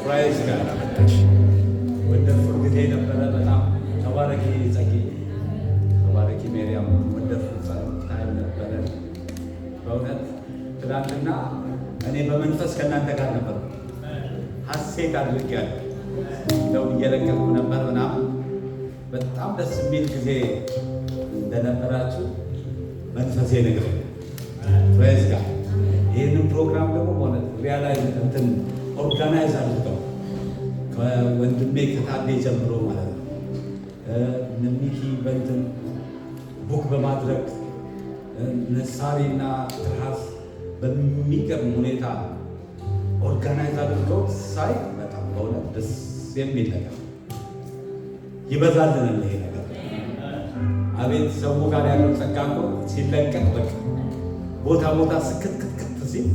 ፕራይዝ ጋር ወንደርፉል ጊዜ ነበረ። በጣም ተባረኪ ጸጊ፣ ተባረኪ ሜሪያም። ወንደርፉል ታይም ነበረ በእውነት ትናንትና። እኔ በመንፈስ ከእናንተ ጋር ነበር። ሐሴት አድርጌያለሁ። እንደው እየለቀቁ ነበር ምናምን። በጣም ደስ የሚል ጊዜ እንደነበራችሁ መንፈሴ ነገር ፕሬዝ ጋር ይህንን ፕሮግራም ደግሞ ሆነ ሪያላይዝ እንትን ኦርጋናይዝ አድርገው ከወንድሜ ከታዴ ጀምሮ ማለት ነው ሚኪ በንትን ቡክ በማድረግ ነሳሪና ትርሃስ በሚገርም ሁኔታ ኦርጋናይዝ አድርገው ሳይ በጣም በእውነት ደስ የሚል ነገር ይበዛልን ይሄ ነገር። አቤት ሰው ጋር ያለው ጸጋ እኮ ሲለቀቅ በቃ ቦታ ቦታ ስክትክትክት ሲል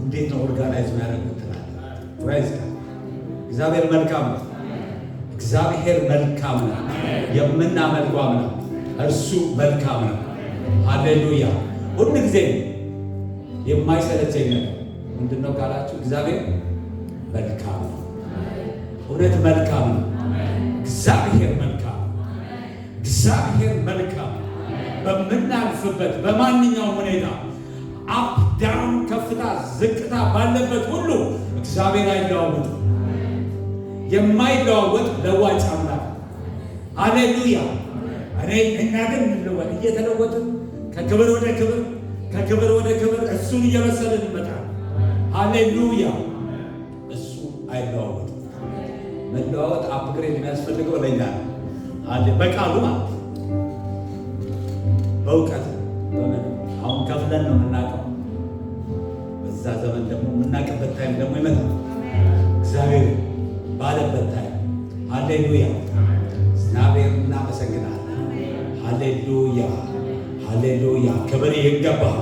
እንዴት ነው ኦርጋናይዝ የሚያደርጉት ትላለህ። ፕራይዝ ጋር እግዚአብሔር መልካም ነው። እግዚአብሔር መልካም ነው። የምናመልከው አምላክ እርሱ መልካም ነው። ሃሌሉያ። ሁሉ ጊዜ የማይሰለቸኝ ነገር ምንድነው ካላችሁ እግዚአብሔር መልካም ነው። እውነት መልካም ነው። እግዚአብሔር መልካም ነው። እግዚአብሔር መልካም ነው። በምናልፍበት በማንኛውም ሁኔታ አፕ ዳውን፣ ከፍታ ዝቅታ ባለበት ሁሉ እግዚአብሔር አይለዋወጥም። የማይለዋወጥ ለዋጭ አምላክ። ሃሌሉያ። እኛ ግን እንለወጥ፣ እየተለወጥን ከክብር ወደ ክብር ከክብር ወደ ክብር እሱን እየመሰልን እንመጣለን። ሃሌሉያ። እሱ አይለዋወጥም። መለዋወጥ አፕግሬድ የሚያስፈልገው ለኛ ነው። በቃሉ ማለት በእውቀት በምን አሁን ከፍለን ነው የምናውቀው። በዛ ዘመን ደግሞ የምናውቅበት ታይም ደግሞ ይመጣል። እግዚአብሔር ባለበት ታይም። ሃሌሉያ። እግዚአብሔር እናመሰግናለን። ሃሌሉያ ሃሌሉያ። ክብር ይገባል።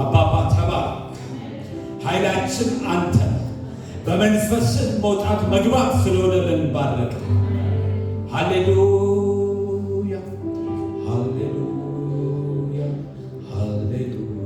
አባባ ተባረክ። ኃይላችን አንተ በመንፈስህ መውጣት መግባት ስለሆነ ልንባረክ። ሃሌሉያ ሃሌሉያ ሃሌሉያ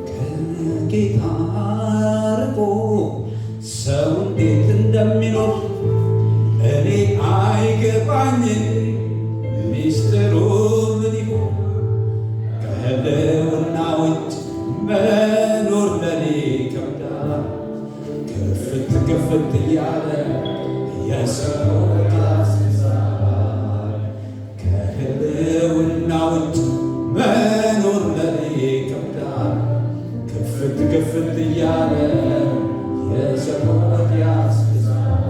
ከጌታ ርቆ ሰው እንዴት እንደሚኖር እኔ አይገባኝም። ሚስጥሩ ምን ይሆን? ከህልውና ውጭ መኖር ለኔ ይከብዳል። ክፍት ክፍት እያለ የሰው ያስዛል። ከህልውና ውጭ መኖር ለኔ ይከብዳል። ክፍት ክፍት እያለ የሰው ያስዛል።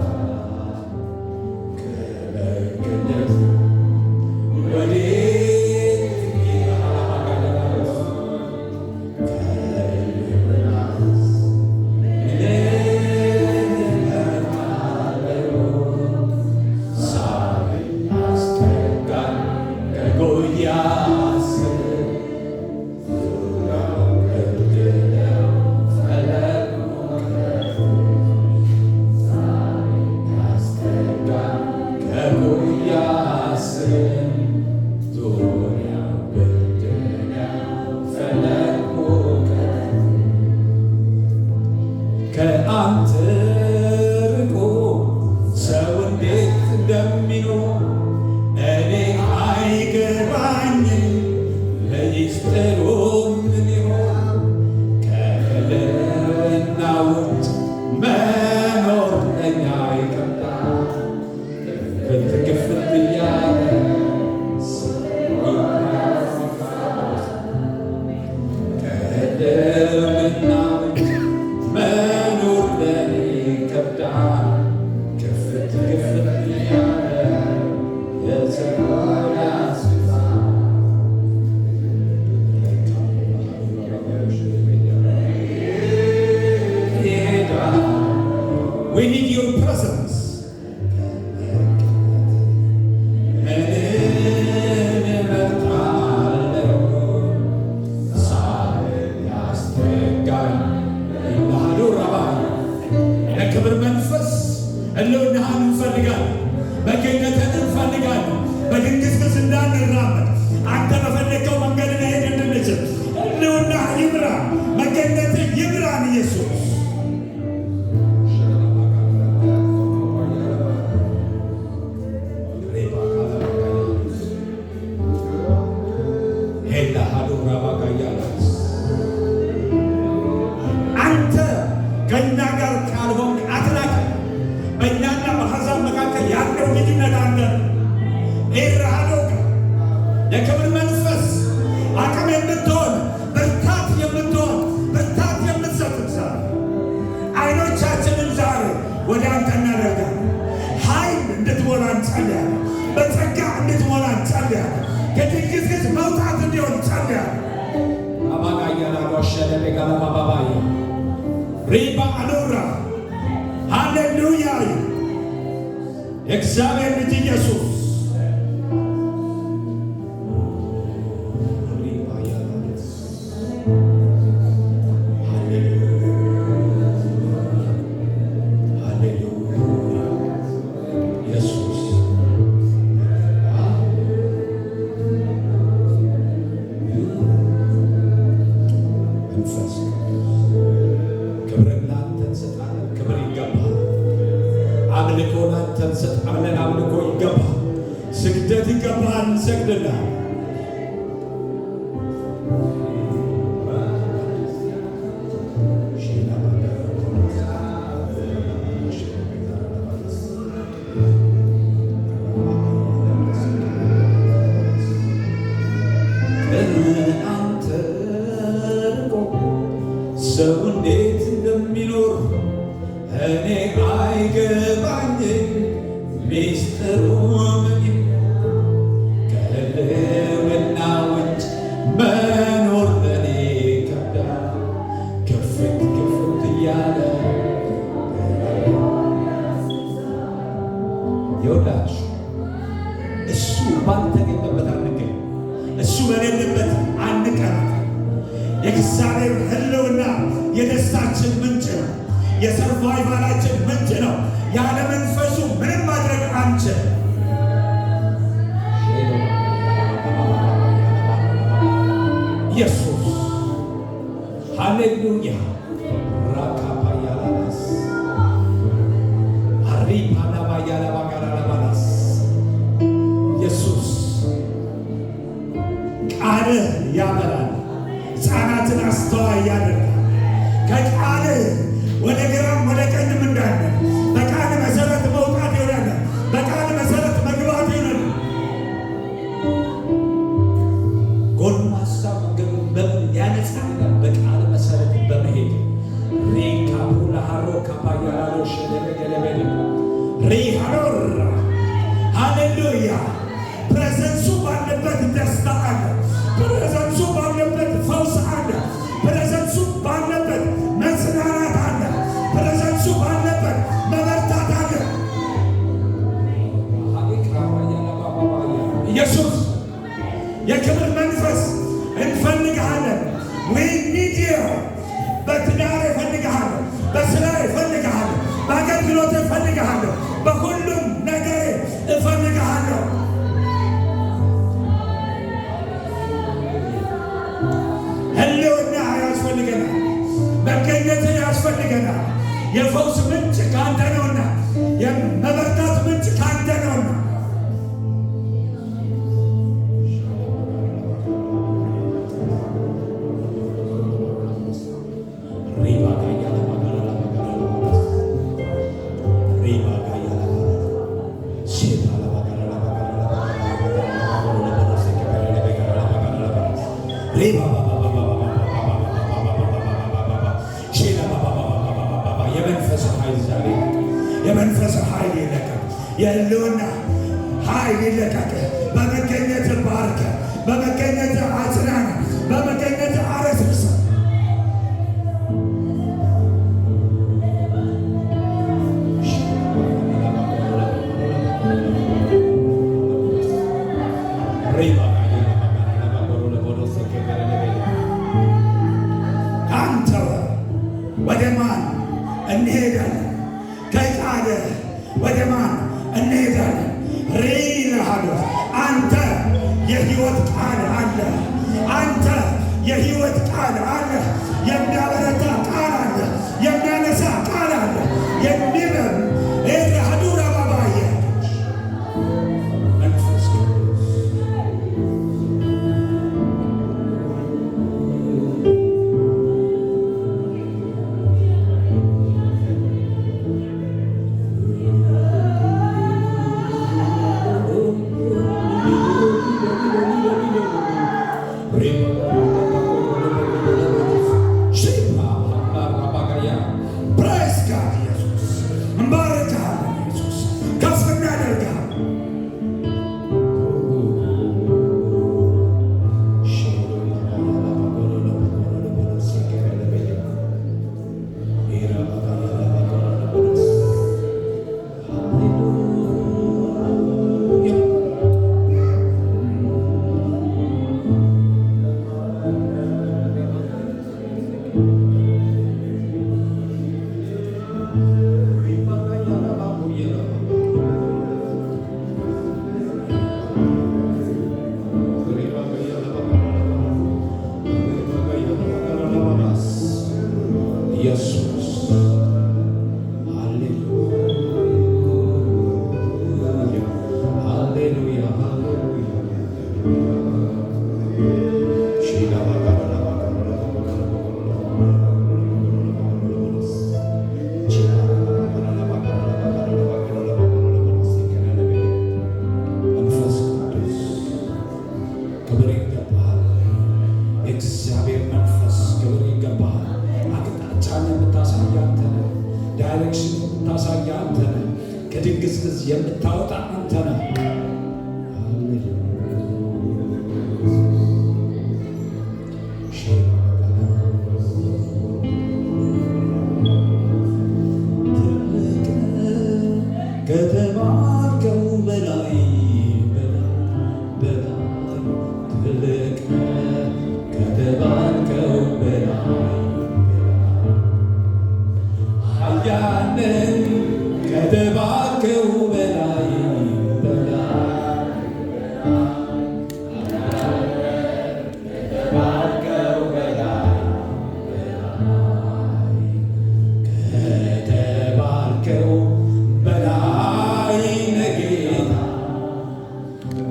ከበግነት ወዴት ይሄዳል? ከልብናስ እለምናለሁ። ሳብን አስጠጋኝ ከጉያ ስር ዙሪያው ብርድ ነው ፈለግ ሙቀቱ። ሳብን አስጠጋኝ ከጉያ ስር ዙሪያው ብርድ ነው ፈለግ ሙቀቱ። ከአንተ ርቆ ሰው እንዴት እንደሚኖር እኔ አይገባኝም። ሚስጥሩ ምን ይሆን? ከህልውና ውጭ መኖር ለኛ ይከብዳል። ክፍት ክፍት እያለ ከህልውና ውጭ መኖር ለኔ We need your presence. የክብር መንፈስ ህልውናህን እንፈልጋለን። መገኘትህን እንፈልጋለን። በድንግዝግዝ እንዳንራመድ አንተ በፈለግከው መንገድ መሄድ እንድንችል ህልውናህ ይምራ፣ መገኘትህ ይምራን ኢየሱስ። አንተ ከእኛ ጋር ካልሆንክ አትላክም። በእኛና በአሕዛብ መካከል ያለው ልዩነት አንተ ኤራሃዶጋ የክብር መንፈስ አቅም የምትሆን ብርታት የምትሆን ብርታት የምትሰጥ ዛሬ አይኖቻችንን ዛሬ ወደ አንተ እናደርጋለን። ኃይል እንድትሞላ እንጸልያለን። በጸጋ እንድትሞላ እንጸልያለን። ከድንግዝግዝ መውጣት እንዲሆን እንጸልያለን። አባጋያላጓሸለቤጋላባባባያ ሪባ አኖራ ሃሌሉያ የእግዚአብሔር ልጅ ኢየሱስ አምልኮ ይገባል። ስግደት ይገባል። እንሰግድልሃለን። ከአንተ ርቆ ሰው እንዴት እንደሚኖር እኔ አይገባኝም። ሚስጥሩ ምን ከህልውና ውጭ መኖር ለኔ ከብዳል። ክፍት ክፍት እያለ ይወዳችሁ እሱ ባልተገኘበት አንገኝ፣ እሱ በሌለበት አንቀናት። የእግዚአብሔር ህልውና የደስታችን ምንጭ ነው። የሰርቫይቫላችን ምንጭ ነው። ያለ መንፈሱ ምንም ማድረግ አንችል። ኢየሱስ ሃሌሉያ ራካፓያላስ አሪፓናባያላባጋራላባላስ ኢየሱስ ቃልህ ያበራል፣ ሕፃናትን አስተዋይ ያደርጋል። ከቃልህ ወደ ግራም ወደ ቀኝም እንዳለ በቃል መሰረት መውጣት ይሆናል። በቃል መሰረት መግባት ይሆናል። ጎልማሳ መንገዱን በምን ያነጻል? በቃል መሰረት በመሄድ ሪካፑላ ሃሮ ካፓያላሎ ሸለገለበል ሪሃኖራ ሃሌሉያ። ፕሬዘንሱ ባለበት ደስታ አለ። ፕሬዘንሱ ባለበት ፈውስ አለ። ፕሬዘንሱ ባለበት መጽናናት አለ። ፕሬዘንሱ ባለበት መበርታት አለ። ኢየሱስ የክብር መንፈስ እንፈልግሃለን። we need you። በትዳር እፈልግሃለሁ፣ በስራ እፈልግሃለሁ፣ በአገልግሎት እፈልግሃለሁ፣ በሁሉም ነገር እፈልግሃለሁ። ህልውና ያስፈልገናል። መገኘት ያስፈልገናል። የፈውስ ምንጭ ካንተ ነውና፣ የመበርታት ምንጭ ካንተ ነውና የመንፈስ ኃይል ይለቀቅ። የህልውና ኃይል ይለቀቅ። በመገኘት ባርከ፣ በመገኘት አጽናና፣ በመገኘት አረስርሰ። ወደ ማን እንሄዳለን? ከቃል ወደ ማን እንሄዳለን? ሬይልሃሉ አንተ የሕይወት ቃል አለ። አንተ የሕይወት ቃል አለ። የሚያበረታ ቃል አለ። የሚያነሳ ቃል አለ። የሚበም ኤራሃዱራ ባባየ መንፈስ ከድንግዝግዝ የምታወጣ አንተ ነህ። ከተባርከው በላይ ትልቅ ከተባርከው በላይ ኃያል ከተባርከው በላይ ከተባርከው በላይ ከተባርከው በላይ ነጌታ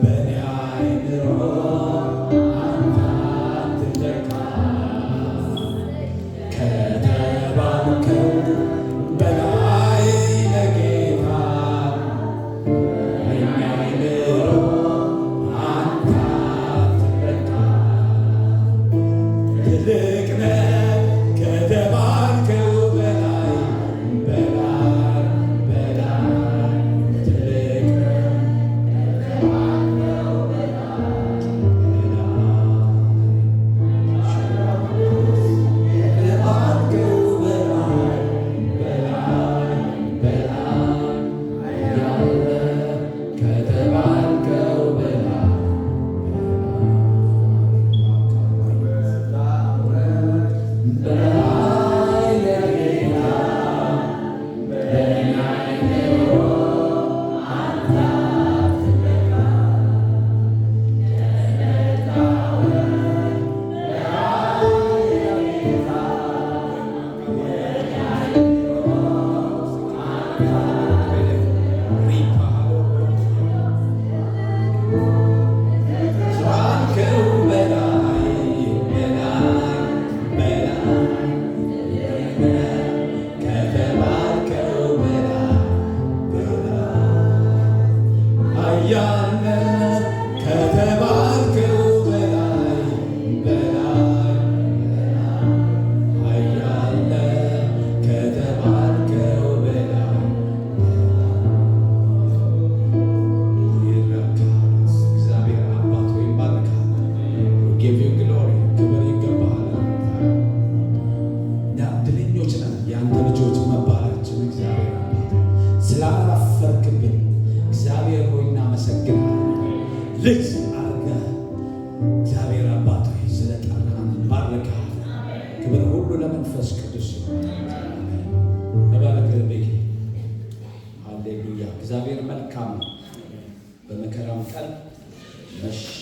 በኔ አይምሮ አንተ አትለካ ከተባርከው በላይ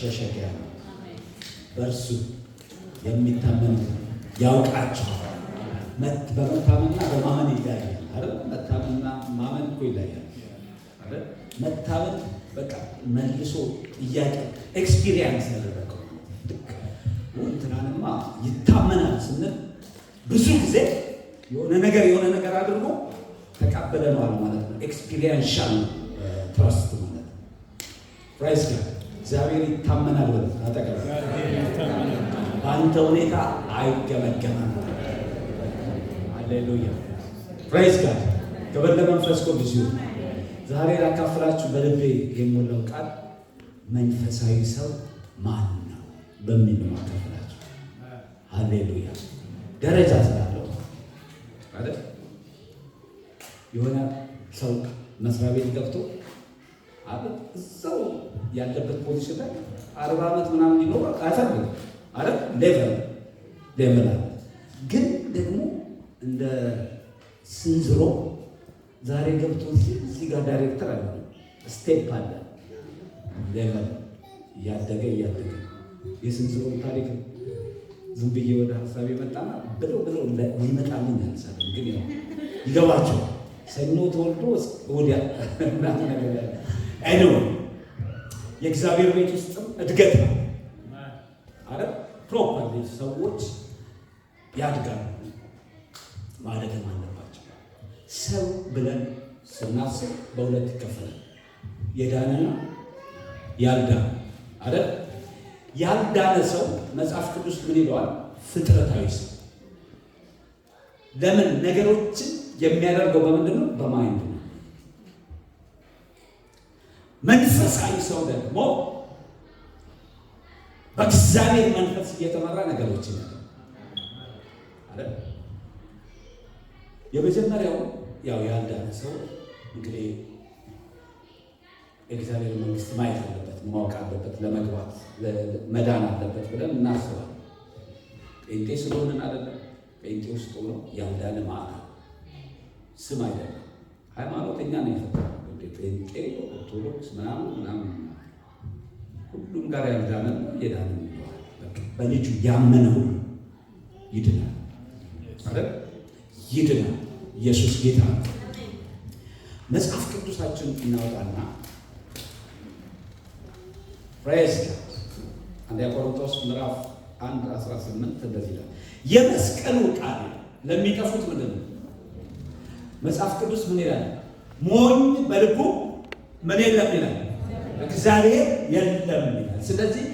መሸሸጊያ ነው። በእርሱ የሚታመኑ ያውቃቸዋል። በመታመንና በማመን ይለያያል አይደል? መታመንና ማመን እኮ ይለያያል አይደል? መታመን በቃ መልሶ ጥያቄ ኤክስፒሪየንስ ያደረገው እንትናንማ ይታመናል ስንል ብዙ ጊዜ የሆነ ነገር አድርጎ ተቀበለነዋል ማለት ነው። ኤክስፒሪየንሻል ትረስት ማለት ነው። ፕራይስ ጋር እግዚአብሔር ይታመናል ብለ አጠቀም በአንተ ሁኔታ አይገመገማል። ሃሌሉያ ፕራይስ ጋር ክብር ለመንፈስ ቅዱስ ይሁን። ዛሬ ላካፍላችሁ በልቤ የሞላው ቃል መንፈሳዊ ሰው ማን ነው በሚል ነው ማካፈላችሁ። ሃሌሉያ ደረጃ ስላለው አይደል? የሆነ ሰው መስሪያ ቤት ገብቶ አይደል እዛው ያለበት ፖዚሽን ላይ 40 ዓመት ምናምን ሊኖር አይፈልግም አይደል? ሌቨል አለ። ግን ደግሞ እንደ ስንዝሮ ዛሬ ገብቶ እዚህ ጋር ዳይሬክተር አለ፣ ስቴፕ አለ፣ ሌቨል እያደገ የስንዝሮ ታሪክ ዝም ብዬ ወደ ሀሳብ የመጣና ብለው ይመጣልኝ ያልሳል። ግን ያው ይገባቸው ሰኞ ተወልዶ ወዲያ ምናምን ነገር ያለ አይደው የእግዚአብሔር ቤት ውስጥም እድገት ነው አይደል? ፕሮፐርሊ ሰዎች ያድጋሉ ማለትም አለባቸው። ሰው ብለን ስናስብ በሁለት ይከፈላል፣ የዳነና ያልዳነ አይደል? ያልዳነ ሰው መጽሐፍ ቅዱስ ምን ይለዋል? ፍጥረታዊ ሰው። ለምን? ነገሮችን የሚያደርገው በምንድን ነው? በማይንድ ነው። መንፈሳዊ ሰው ደግሞ በእግዚአብሔር መንፈስ እየተመራ ነገሮችን አይደል? የመጀመሪያው ያው ያልዳነ ሰው እንግዲህ የእግዚአብሔር መንግስት ማየት አለበት፣ ማወቅ አለበት፣ ለመግባት መዳን አለበት ብለን እናስባለን። ጴንጤ ስለሆንን አይደለም። ጴንጤ ውስጥ ሆኖ ያልዳነ ማዕከል ስም አይደለም፣ ሃይማኖተኛ ነው የፈጠረው። ጴንጤ ኦርቶዶክስ ምናምን ሁሉም ጋር ያልዳነ የዳነ ይለዋል። በልጁ ያመነ ሁሉ ይድናል አይደል? ይድናል። ኢየሱስ ጌታ ነው። መጽሐፍ ቅዱሳችን እናወጣና ፕሬዝ አንደኛ ቆሮንቶስ ምዕራፍ 1:18 እንደዚህ ይላል። የመስቀሉ ቃል ለሚጠፉት ምንድን ነው? መጽሐፍ ቅዱስ ምን ይላል? ሞኝ በልቡ ምን የለም ይላል? እግዚአብሔር የለም ይላል። ስለዚህ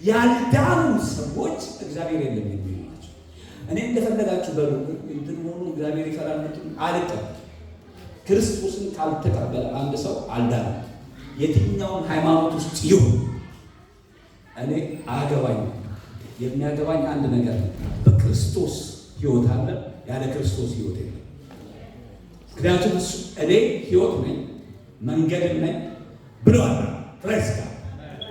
ያልዳኑ ሰዎች እግዚአብሔር የለም የሚሉ ናቸው። እኔ እንደፈለጋችሁ በሉ እንትን ሆኑ እግዚአብሔር ይፈራል አልቀበል። ክርስቶስን ካልተቀበለ አንድ ሰው አልዳነም። የትኛውን ሃይማኖት ውስጥ ይሁን እኔ አያገባኝ። የሚያገባኝ አንድ ነገር ነው። በክርስቶስ ሕይወት አለ፣ ያለ ክርስቶስ ሕይወት የለም። ምክንያቱም እሱ እኔ ሕይወት ነኝ መንገድም ነኝ ብለዋል። ፕሬስ ጋር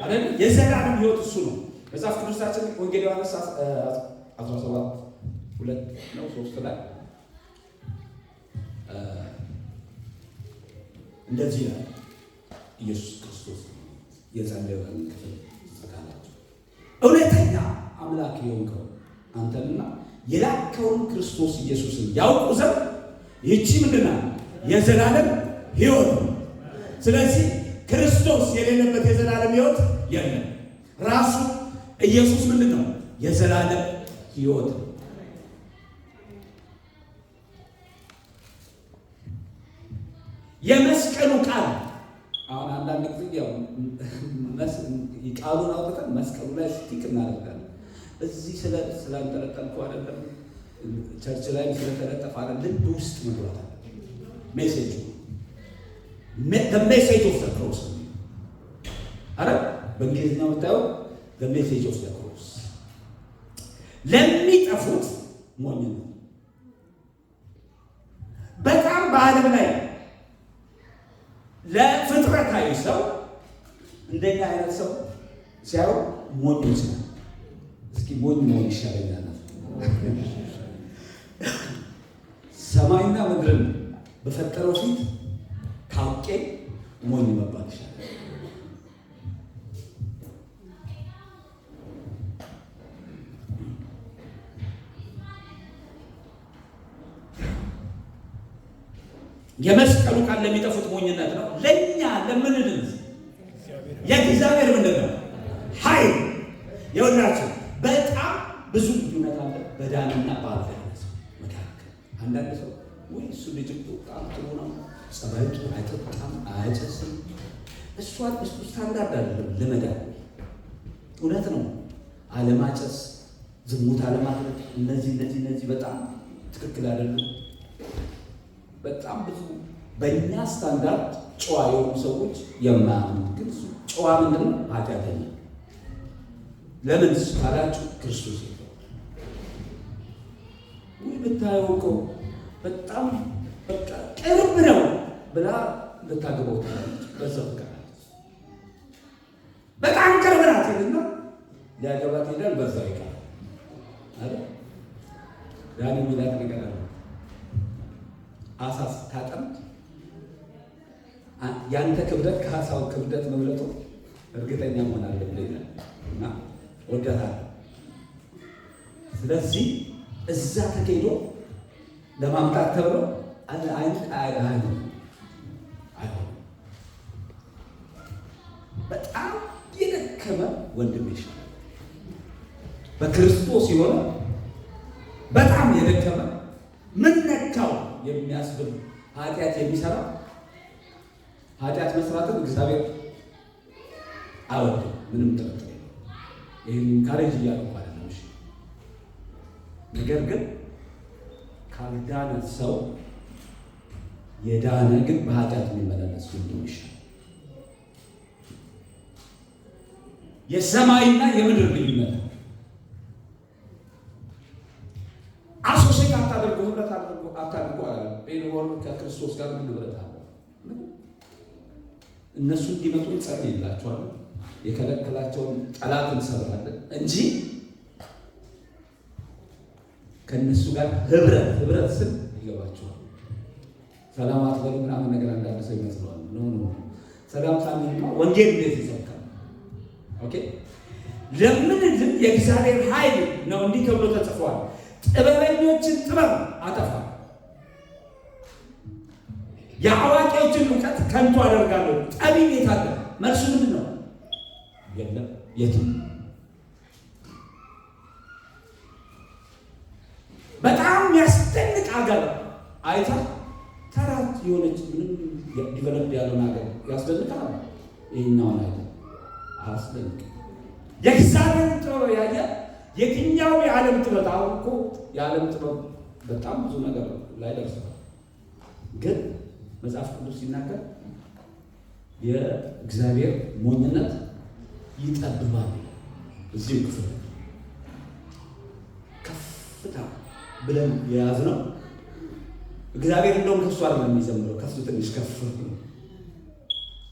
አይደል? የዘላለም ሕይወት እሱ ነው። መጽሐፍ ቅዱሳችን ወንጌል ዮሐንስ 17:2-3 ላይ እንደዚህ ይላል። ኢየሱስ ክርስቶስ የጸለየውን ክፍል ተካላችሁ። እውነተኛ አምላክ የሆንከው አንተንና የላከውን ክርስቶስ ኢየሱስን ያውቁ ዘንድ ይህቺ ምንድን የዘላለም ሕይወት ነው። ስለዚህ ክርስቶስ የሌለበት የዘላለም ሕይወት የለም። ራሱ ኢየሱስ ምንድን ነው? የዘላለም ሕይወት ነው። የመስቀሉ ቃል አሁን አንዳንድ ጊዜ ያው ቃሉን አውጥተን መስቀሉ ላይ ስቲክ እናደርጋለን። እዚህ ስላንጠለጠልኩ አይደለም፣ ቸርች ላይ ስለተለጠፈ አይደለም፣ ልብ ውስጥ መግባት አለ። ሜሴጅ ሜሴጅ ኦፍ ዘ ክሮስ አረ በእንግሊዝኛ የምታየው ሜሴጅ ኦፍ ዘ ክሮስ ለሚጠፉት ሞኝ ነው። በጣም በዓለም ላይ ለፍጥረታዊ ሰው እንደኛ አይነት ሰው ሲያዩ ሞኝ ይችላል። እስኪ ሞኝ መሆን ይሻለኛል። ሰማይና ምድርን በፈጠረው ፊት ታውቄ ሞኝ መባል ይሻላል። የመስቀሉ ቃል ለሚጠፉት ሞኝነት ነው፣ ለእኛ ለምንድን የእግዚአብሔር ምንድን ነው? ኃይል። የወላችሁ በጣም ብዙ ልዩነት አለ በዳንና ባልዳነ ሰው መካከል። አንዳንድ ሰው ወይ እሱ ልጅ በጣም ጥሩ ነው፣ ጸባዩ ጥሩ፣ አይጠጣም፣ አያጨስም፣ እሱ ስታንዳርድ አይደለም ለመዳን። እውነት ነው፣ አለማጨስ፣ ዝሙት አለማድረግ፣ እነዚህ በጣም ትክክል አይደሉም። በጣም ብዙ በእኛ ስታንዳርድ ጨዋ የሆኑ ሰዎች የማያምኑ ግን ጨዋ ምንድን ነው? ኃጢአተኛ። ለምን ካላችሁ ክርስቶስ ወይ ብታየው እኮ በጣም በቃ ቅርብ ነው ብላ ልታገባው ትላለች። በዛ ፍቃለች በጣም ቅርብ ናት ይልና ሊያገባት ሄዳል። በዛው ይቃል አይደል? ዳኒ ሚላት ነገር አለ። አሳ ስታጠምድ ያንተ ክብደት ከአሳው ክብደት መብለጡ እርግጠኛ መሆን አለብህ ይላል እና ወዳታለሁ። ስለዚህ እዛ ተኬዶ ለማምጣት ተብሎ በጣም የደከመ ወንድም ይሻላል። በክርስቶስ የሆነ በጣም የደከመ ምን ነካው የሚያስብል ኃጢአት የሚሰራ ኃጢአት መስራትን እግዚአብሔር አይወድም። ምንም ጥርጥር የለም። ይህን ካሬጅ እያልኩ አይደለም። እሺ፣ ነገር ግን ካልዳነ ሰው የዳነ ግን በኃጢአት የሚመላለስ ወንድም ይሻላል። የሰማይና የምድር ልዩነት አሶሴት አታደርጉ፣ ህብረት አታድርጉ አለ። ቤልሆን ከክርስቶስ ጋር ምን ህብረት አለ? እነሱ እንዲመጡ እንጸልይላቸዋለን፣ የከለከላቸውን ጠላት እንሰራለን እንጂ ከእነሱ ጋር ህብረት ስል ይገባቸዋል። ሰላም አትበሉ ምናምን ነገር አንዳንድ ሰው ይመስለዋል። ኖ ሰላም ሳንማ ወንጌል እንዴት ይሰብካል? ኦኬ ለምንድን የእግዚአብሔር ኃይል ነው እንዲህ ተብሎ ተጽፏል። ጥበበኞችን ጥበብ አጠፋ፣ የአዋቂዎችን እውቀት ከንቱ አደርጋለሁ። ጠቢብ የት አለ? መልሱ ምንድን ነው? የለም፣ የትም። በጣም የሚያስደንቅ ሀገር አይታ ተራት የሆነች ምንም ዲቨሎፕ ያለውን ሀገር ያስደንቃል። ይህኛውን አይታ አያስደንቅ። የእግዚአብሔር ጥበብ ያየ የትኛው የዓለም ጥበብ አሁን እኮ የዓለም ጥበብ በጣም ብዙ ነገር ላይ ደርሰዋል። ግን መጽሐፍ ቅዱስ ሲናገር የእግዚአብሔር ሞኝነት ይጠብባል። እዚሁ ክፍል ከፍታ ብለን የያዝነው እግዚአብሔር እንደውም ከሱ አይደለም የሚዘምረው፣ ከሱ ትንሽ ከፍ ነው።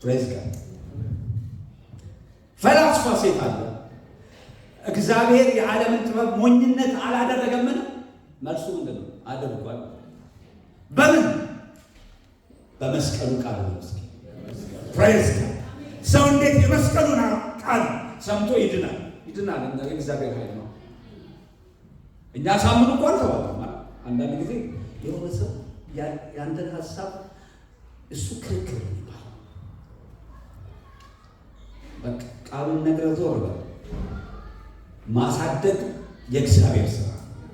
ፕሬዝ ጋር ፈላስፋ ሴት አለ። እግዚአብሔር የዓለምን ጥበብ ሞኝነት አላደረገምን? መልሱ ምንድን ነው? አድርጓል። በምን? በመስቀሉ ቃል ነው። ፕሬዝ ጋር ሰው እንዴት የመስቀሉን ቃል ሰምቶ ይድናል? ይድናል። እግዚአብሔር ኃይል ነው። እኛ ሳምኑ እንኳን ተባባማ። አንዳንድ ጊዜ የሆነ ሰው ያንተን ሀሳብ እሱ ክርክር ይባላል። በቃ ቃሉን ነግረህ ዞር በል። ማሳደግ የእግዚአብሔር ስራ።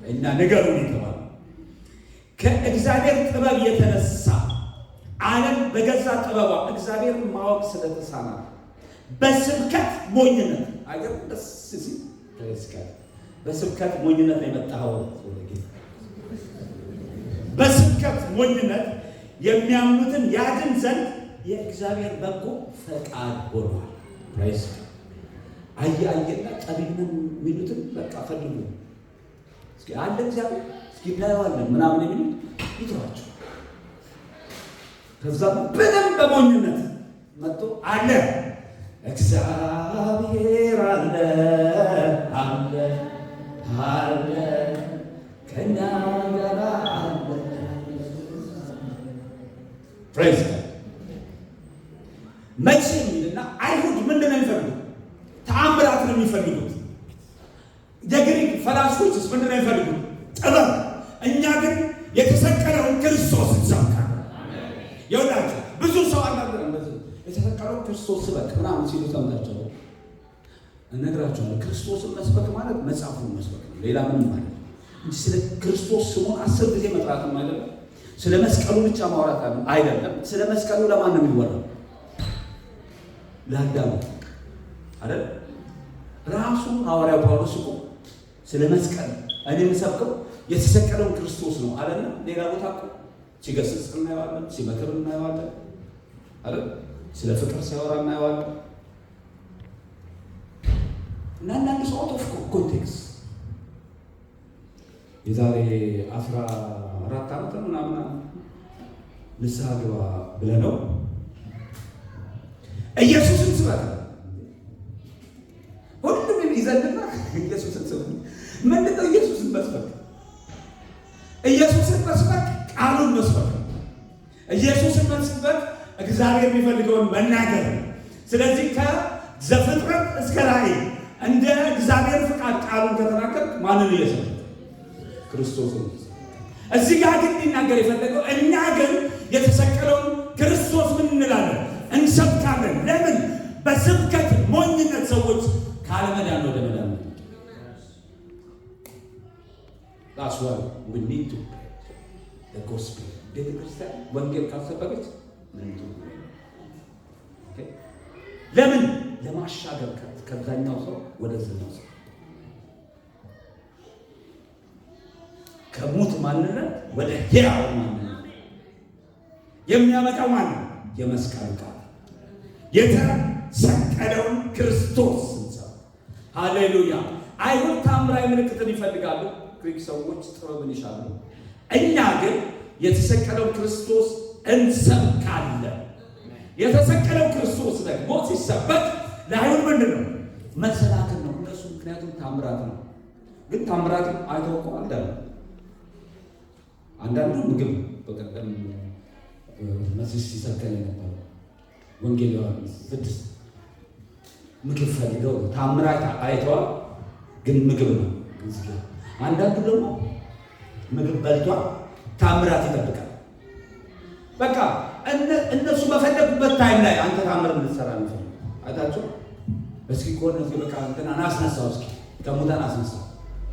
እኛ ንገሩን የተባለ ከእግዚአብሔር ጥበብ የተነሳ ዓለም በገዛ ጥበቧ እግዚአብሔርን ማወቅ ስለተሳናት በስብከት ሞኝነት አገር ደስ ሲል በስብከት ሞኝነት የመጣው በስብከት ሞኝነት የሚያምኑትን ያድን ዘንድ የእግዚአብሔር በጎ ፈቃድ ሆኗል። ፕራይስ አየና ጠቢብን የሚሉትን በቃ ፈልጉ እስኪ አለ እግዚአብሔር እስኪ እናየዋለን ምናምን የሚሉት ይተዋቸው። ከዛ በደንብ በሞኝነት መጥቶ አለ እግዚአብሔር አለ አለ አለ ከእኛ ጋር አለ። ፕሬዝ መቼ የሚልና አይሁድ ምንድን ነው የሚፈልጉት? ተአምራት ነው የሚፈልጉት። የግሪክ ፈላስፎችስ ምንድን ነው የሚፈልጉት? ጥበብ። እኛ ግን የተሰቀለውን ክርስቶስ እንሰብካለን። ይወዳችሁ ብዙ ሰው አንዳንድ እንደዚህ የተሰቀለው ክርስቶስ ስበክ ምናምን ሲሉ ሰምታችሁ እነግራችኋለሁ። ክርስቶስን መስበክ ማለት መጽሐፉን መስበክ ነው፣ ሌላ ምንም ማለት ነው እንጂ ስለ ክርስቶስ ስሙን 10 ጊዜ መጥራትም አይደለም። ስለ መስቀሉ ብቻ ማውራት አይደለም። ስለ መስቀሉ ለማን ነው የሚወራው? ለአዳም አይደል? ራሱ ሐዋርያው ጳውሎስ እኮ ስለ መስቀል እኔ የምሰብከው የተሰቀለውን ክርስቶስ ነው አለና ሌላ ቦታ እኮ ሲገስጽ እናየዋለን፣ ሲመክር እናየዋለን አይደል? ስለ ፍቅር ሲያወራ እናየዋለን። እና አንዳንድ ሰው አውት ኦፍ ኮንቴክስት የዛሬ 14 ዓመት ምናምን ንስሐ ግባ ብለነው ኢየሱስን ስበክ ሁሉም ይዘንና ኢየሱስን ስበክ ምንድን ነው? ኢየሱስን መስበክ ኢየሱስን መስበክ ቃሉን መስበክ ኢየሱስን መስበክ እግዚአብሔር የሚፈልገውን መናገር። ስለዚህ ከዘፍጥረት እስከ ራእይ እንደ እግዚአብሔር ፍቃድ ቃሉን ከተናገር ማንን እየሰበክ? ክርስቶስን። እዚህ ጋር ግን ሊናገር የፈለገው እኛ ግን የተሰቀለውን ክርስቶስ ምን እንላለን? እንሰብካለን። ለምን? በስብከት ሞኝነት ሰዎች ካለመዳን ወደ መዳን ነው። That's why we need to preach the gospel. ቤተክርስቲያን ወንጌል ካልሰበከች ምን ትሆናለች? ለምን? ለማሻገር ከዛኛው ሰው ወደዚህኛው ሰው ከሙት ማንነት ወደ ሕያው ማንነት የሚያመጣው ማን ነው? የመስቀል ቃል የተሰቀለውን ክርስቶስ እንሰብክ። ሃሌሉያ! አይሁድ ታምራዊ ምልክትን ይፈልጋሉ፣ ግሪክ ሰዎች ጥበብን ይሻሉ። እኛ ግን የተሰቀለውን ክርስቶስ እንሰብካለን። የተሰቀለው ክርስቶስ ደግሞ ሲሰበክ ለአይሁድ ምንድን ነው? መሰናክል ነው እነሱ። ምክንያቱም ታምራት ነው። ግን ታምራትን አይተውቁ አንዳንዱ ምግብ በቀደም መሲስ ሲሰከል የነበረው ወንጌል ዮሐንስ 6 ምግብ ፈልገው ታምራት አይተዋል፣ ግን ምግብ ነው። አንዳንዱ ደግሞ ምግብ በልቷል፣ ታምራት ይጠብቃል። በቃ እነሱ በፈለጉበት ታይም ላይ አንተ ታምር እንድትሰራ ነው አይታችሁ። እስኪ ቆነ በቃ እንትና አናስነሳው፣ እስኪ ከሙታን አስነሳው፣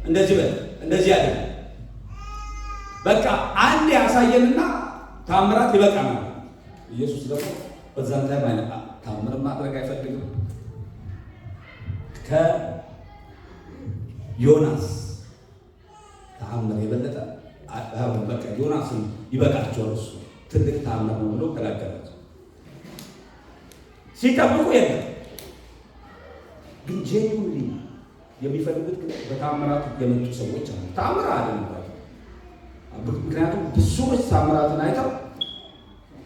እንደዚህ በል እንደዚህ ያደርግ በቃ አንድ ያሳየንና ታምራት ይበቃናል። ኢየሱስ ደግሞ በዛን ላይ ማለት ታምር ማድረግ አይፈልግም። ከዮናስ ታምር የበለጠ በቃ ዮናስን ይበቃቸዋል፣ እሱ ትልቅ ታምር ነው ብሎ ከላከላቸው። ሲጠብቁ የለም ግን ጄኑዊንሊ የሚፈልጉት በታምራት የመጡ ሰዎች አሉ። ታምር አይደለም። ምክንያቱም ብዙዎች ታምራትን አይተው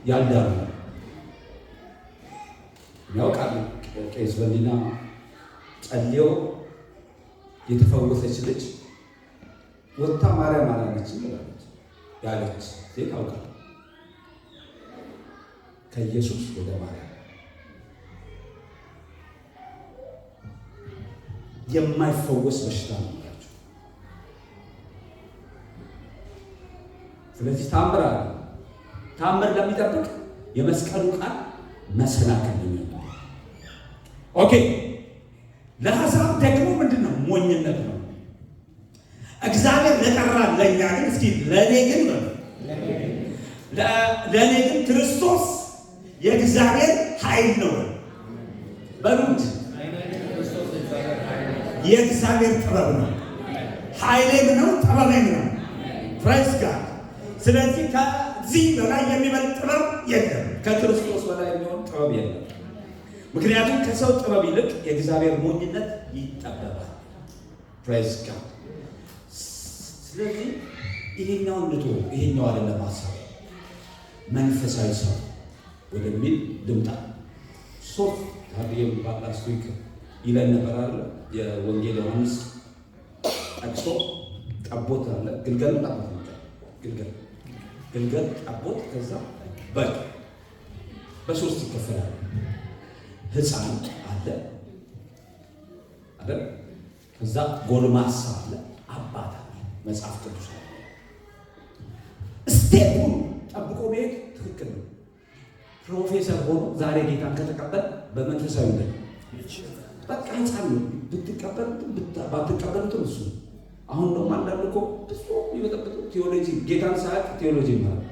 ያልዳኑ ያውቃሉ። ቄስ በሊና ጸልዮ የተፈወሰች ልጅ ወጥታ ማርያም አላለችም ያለች ሴት አውቃለሁ። ከኢየሱስ ወደ ማርያም የማይፈወስ በሽታ ነው ያላችሁ። ስለዚህ ታምር አለ። ታምር ለሚጠብቅ የመስቀሉ ቃል መሰናክል ነው። ኦኬ፣ ለሐሳብ ደግሞ ምንድን ነው? ሞኝነት ነው። እግዚአብሔር ለጠራን ለእኛ ግን እስኪ ለእኔ ግን ክርስቶስ የእግዚአብሔር ኃይል ነው በሉት። የእግዚአብሔር ጥበብ ነው፣ ኃይሌም ነው፣ ጥበቤም ነው። ፕራይስ ጋድ። ስለዚህ ከዚህ በላይ የሚበልጥ ጥበብ የለም፣ ከክርስቶስ በላይ የሚሆን ጥበብ የለም። ምክንያቱም ከሰው ጥበብ ይልቅ የእግዚአብሔር ሞኝነት ይጠበባል። ፕራይስ ጋድ። ስለዚህ ይሄኛውን ልቶ ይሄኛው አይደለም ሀሳብ መንፈሳዊ ሰው ወደሚል ልምጣ። ሶፍ ታዲየም ላስት ዊክ ይለን ነበር አለ የወንጌል ዮሐንስ ጠቅሶ ጠቦት አለ፣ ግልገል ጠቦት ነው። ግልገል ጠቦት፣ ከዛ በግ በሶስት ይከፈላል። ሕፃን አለ አይደል? ከዛ ጎልማሳ አለ፣ አባት አለ። መጽሐፍ ቅዱስ አለ። ስቴፑን ጠብቆ መሄድ ትክክል ነው። ፕሮፌሰር ሆኖ ዛሬ ጌታን ከተቀበል በመንፈሳዊ ነው በቃ ሕፃን ነው። ብትቀበሉትም ባትቀበሉትም እሱ አሁን ደግሞ አንዳንድ እኮ ብዙ ይበጠበጡ ቴዎሎጂ ጌታን ሳያውቅ ቴዎሎጂ ማለት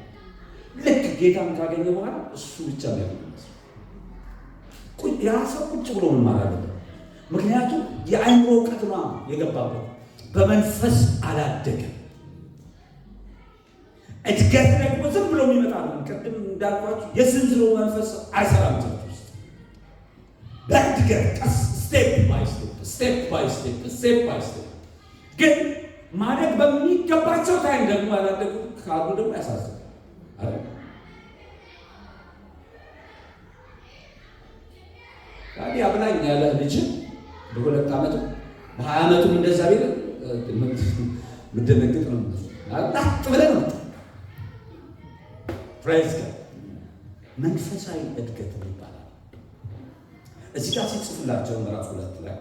ልክ ጌታን ካገኘ በኋላ እሱ ብቻ ነው ያለው። ያ ሰው ቁጭ ብሎ መማር አለበት። ምክንያቱም የአእምሮ እውቀት ነው የገባበት፣ በመንፈስ አላደገም። እድገት ደግሞ ዝም ብሎ የሚመጣ ነው። ቅድም እንዳልኳችሁ የስንዝሮ መንፈስ አይሰራም ውስጥ በእድገት ቀስ ስቴፕ ባይ ስቴፕ ግን ማደግ በሚገባቸው ታይም ደግሞ ያላደጉ ካሉ ደግሞ ያሳዝናል። ታዲያ አብላኝ ያለ ልጅ በ2 ዓመቱ በ20 ዓመቱም እንደዛ ቤት ምደነግጥ ነው ላጥ ብለህ ነው። ፕሬዝ ጋድ መንፈሳዊ እድገት ይባላል። እዚህ ጋር ሲጽፍላቸው ምዕራፍ 2 ላይ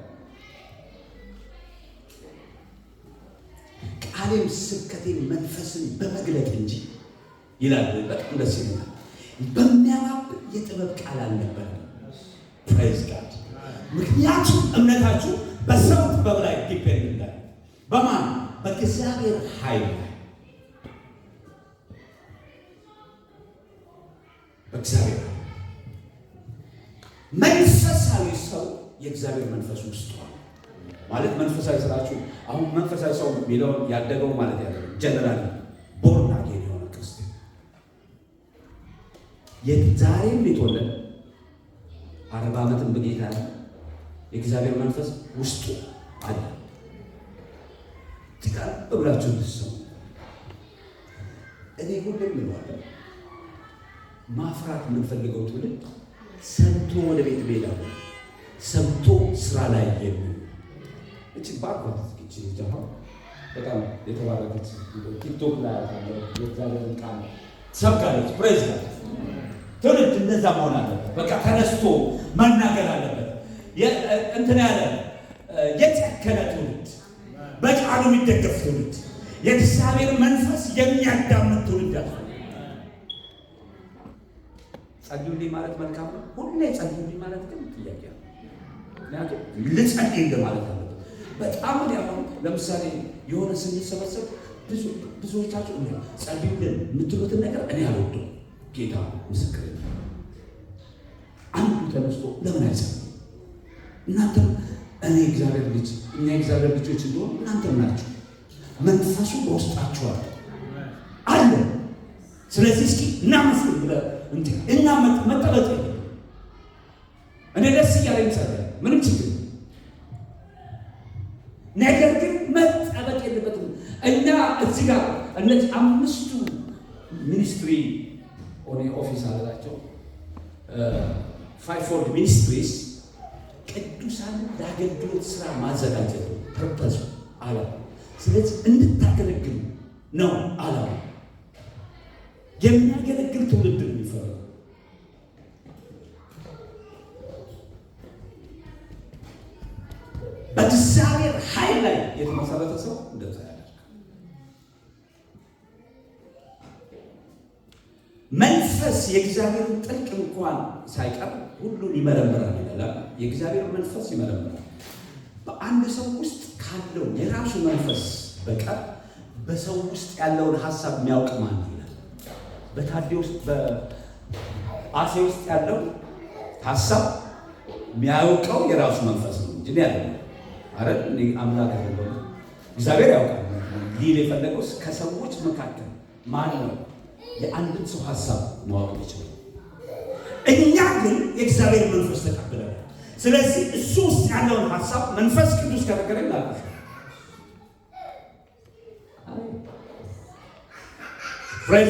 ቃሌም ስብከቴን መንፈስን በመግለጥ እንጂ ይላል። በጣም ደስ ይላል። በሚያባብል የጥበብ ቃል አልነበረም። ፕሬዝ ጋድ ምክንያቱም እምነታችሁ በሰው ጥበብ ላይ ዲፔንድ እንዳለ በማን በእግዚአብሔር ኃይል ላይ በእግዚአብሔር መንፈሳዊ ሰው የእግዚአብሔር መንፈስ ውስጥ ማለት መንፈሳዊ ስራችሁ አሁን መንፈሳዊ ሰው የሚለውን ያደገው ማለት ያለው ጀነራል ቦርን አጌን የሆነ ክርስቲያን የዛሬም የተወለደ 40 ዓመትን በጌታ ያለ የእግዚአብሔር መንፈስ ውስጡ አለ። ትቃል ብላችሁ ልትሰሙ እኔ ሁሌም እለዋለሁ ማፍራት የምንፈልገው ትውልድ ሰምቶ ወደ ቤት ቤዳለ ሰምቶ ስራ ላይ የሚል እቺ ባርኮት እቺ ጃሃ በጣም የተባረከች ቲክቶክ ላይ ያለው የእግዚአብሔር ቃል ሰብካለች። ፕሬዝ ጋድ ትውልድ እንደዛ መሆን አለበት። በቃ ተነስቶ መናገር አለበት። እንትን ያለ የጨከነ ትውልድ፣ በቃሉ የሚደገፍ ትውልድ፣ የእግዚአብሔር መንፈስ የሚያዳምጥ ትውልድ አለ። ጸልዩልኝ ማለት መልካም ነው። ሁሌ ጸልዩልኝ ማለት ግን ጥያቄ ነው። ምክንያቱም ልጸልይ እንደማለት አለ። በጣም ያው ለምሳሌ የሆነ ስንሰበሰብ ብዙዎቻችሁ ጸልዩልን የምትሉትን ነገር እኔ አልወደውም። ጌታ ምስክር ነው። አንዱ ተነስቶ ለምን አይጸልም? እናንተም እኔ እግዚአብሔር ልጅ እኛ እግዚአብሔር ልጆች እንደሆነ እናንተም ናችሁ። መንፈሱ በውስጣችሁ አለ። ስለዚህ እስኪ እናመስግን ብለህ እና መጠበቅ እኔ ደስ እያለኝ ጸልይ ምንም ችግር ነገር ግን መጠበቅ የለበትም። እና እዚህ ጋር እነዚህ 5ቱ ሚኒስትሪ ኦፊስ አላቸው 5 ሚኒስትሪስ ቅዱሳን ለአገልግሎት ስራ ማዘጋጀት ፐርፐዝ አለ። ስለዚህ እንድታገለግሉ ነው አለ። የሚያገለግል ትውልድ ነው የሚፈልገው። በእግዚአብሔር ኃይል ላይ የተመሰረተ ሰው እንደዛ ያደርጋል። መንፈስ የእግዚአብሔርን ጥልቅ እንኳን ሳይቀር ሁሉን ይመረምራል ይላል። የእግዚአብሔር መንፈስ ይመረምራል። በአንድ ሰው ውስጥ ካለው የራሱ መንፈስ በቀር በሰው ውስጥ ያለውን ሀሳብ የሚያውቅ ማን ነው ይላል። በታዴ ውስጥ በአሴ ውስጥ ያለው ሀሳብ የሚያውቀው የራሱ መንፈስ ነው እንጂ ያለው አረ አምላክ አይደለም። እግዚአብሔር ያውቃል። ሊል የፈለገው ከሰዎች መካከል ማን ነው የአንድን ሰው ሀሳብ ማወቅ ይችላል። እኛ ግን የእግዚአብሔር መንፈስ ተቀብለናል። ስለዚህ እሱ ውስጥ ያለውን ሀሳብ መንፈስ ቅዱስ ከነገረን ላልኩ ፕሬዝ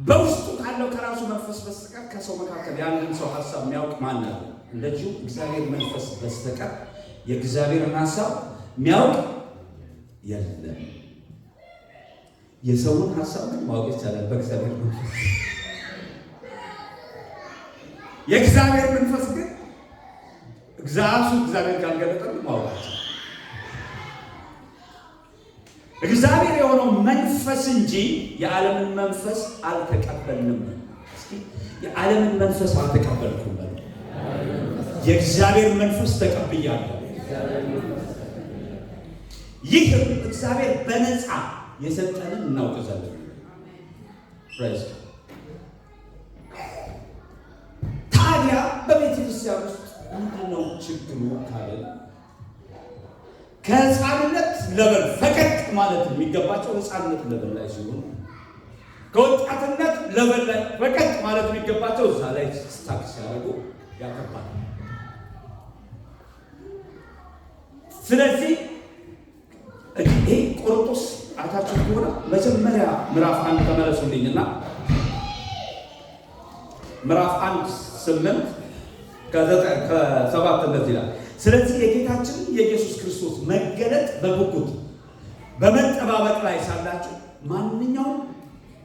በውስጡ ካለው ከራሱ መንፈስ በስተቀር ከሰው መካከል የአንድን ሰው ሀሳብ የሚያውቅ ማን አለ? እንደዚሁ እግዚአብሔር መንፈስ በስተቀር የእግዚአብሔርን ሀሳብ የሚያውቅ የለም። የሰውን ሀሳብ ግን ማወቅ ይቻላል በእግዚአብሔር መንፈስ። የእግዚአብሔር መንፈስ ግን እግዚአብሔር ካልገለጠልን ማወቅ ይቻላል። እግዚአብሔር የሆነው መንፈስ እንጂ የዓለምን መንፈስ አልተቀበልንም። እስኪ የዓለምን መንፈስ አልተቀበልኩም በሉ። የእግዚአብሔር መንፈስ ተቀብያለሁ። ይህ እግዚአብሔር በነፃ የሰጠንን እናውቅ ዘንድ ፕሬዝ። ታዲያ በቤተ ክርስቲያን ውስጥ ምንድነው ችግሩ ካለ ከሕፃንነት ለበል ፈቀቅ ማለት የሚገባቸው ሕፃንነት ለበል ላይ ሲሆኑ ከወጣትነት ለበል ላይ ፈቀቅ ማለት የሚገባቸው እዛ ላይ ስታክ ሲያደርጉ ያከባል። ስለዚህ ይሄ ቆሮንቶስ አታችሁ ከሆነ መጀመሪያ ምዕራፍ 1 ተመለሱልኝና ምዕራፍ 1:8 ከ7 እንደዚህ ይላል። ስለዚህ የጌታችን የኢየሱስ ክርስቶስ መገለጥ በጉጉት በመጠባበቅ ላይ ሳላችሁ ማንኛውም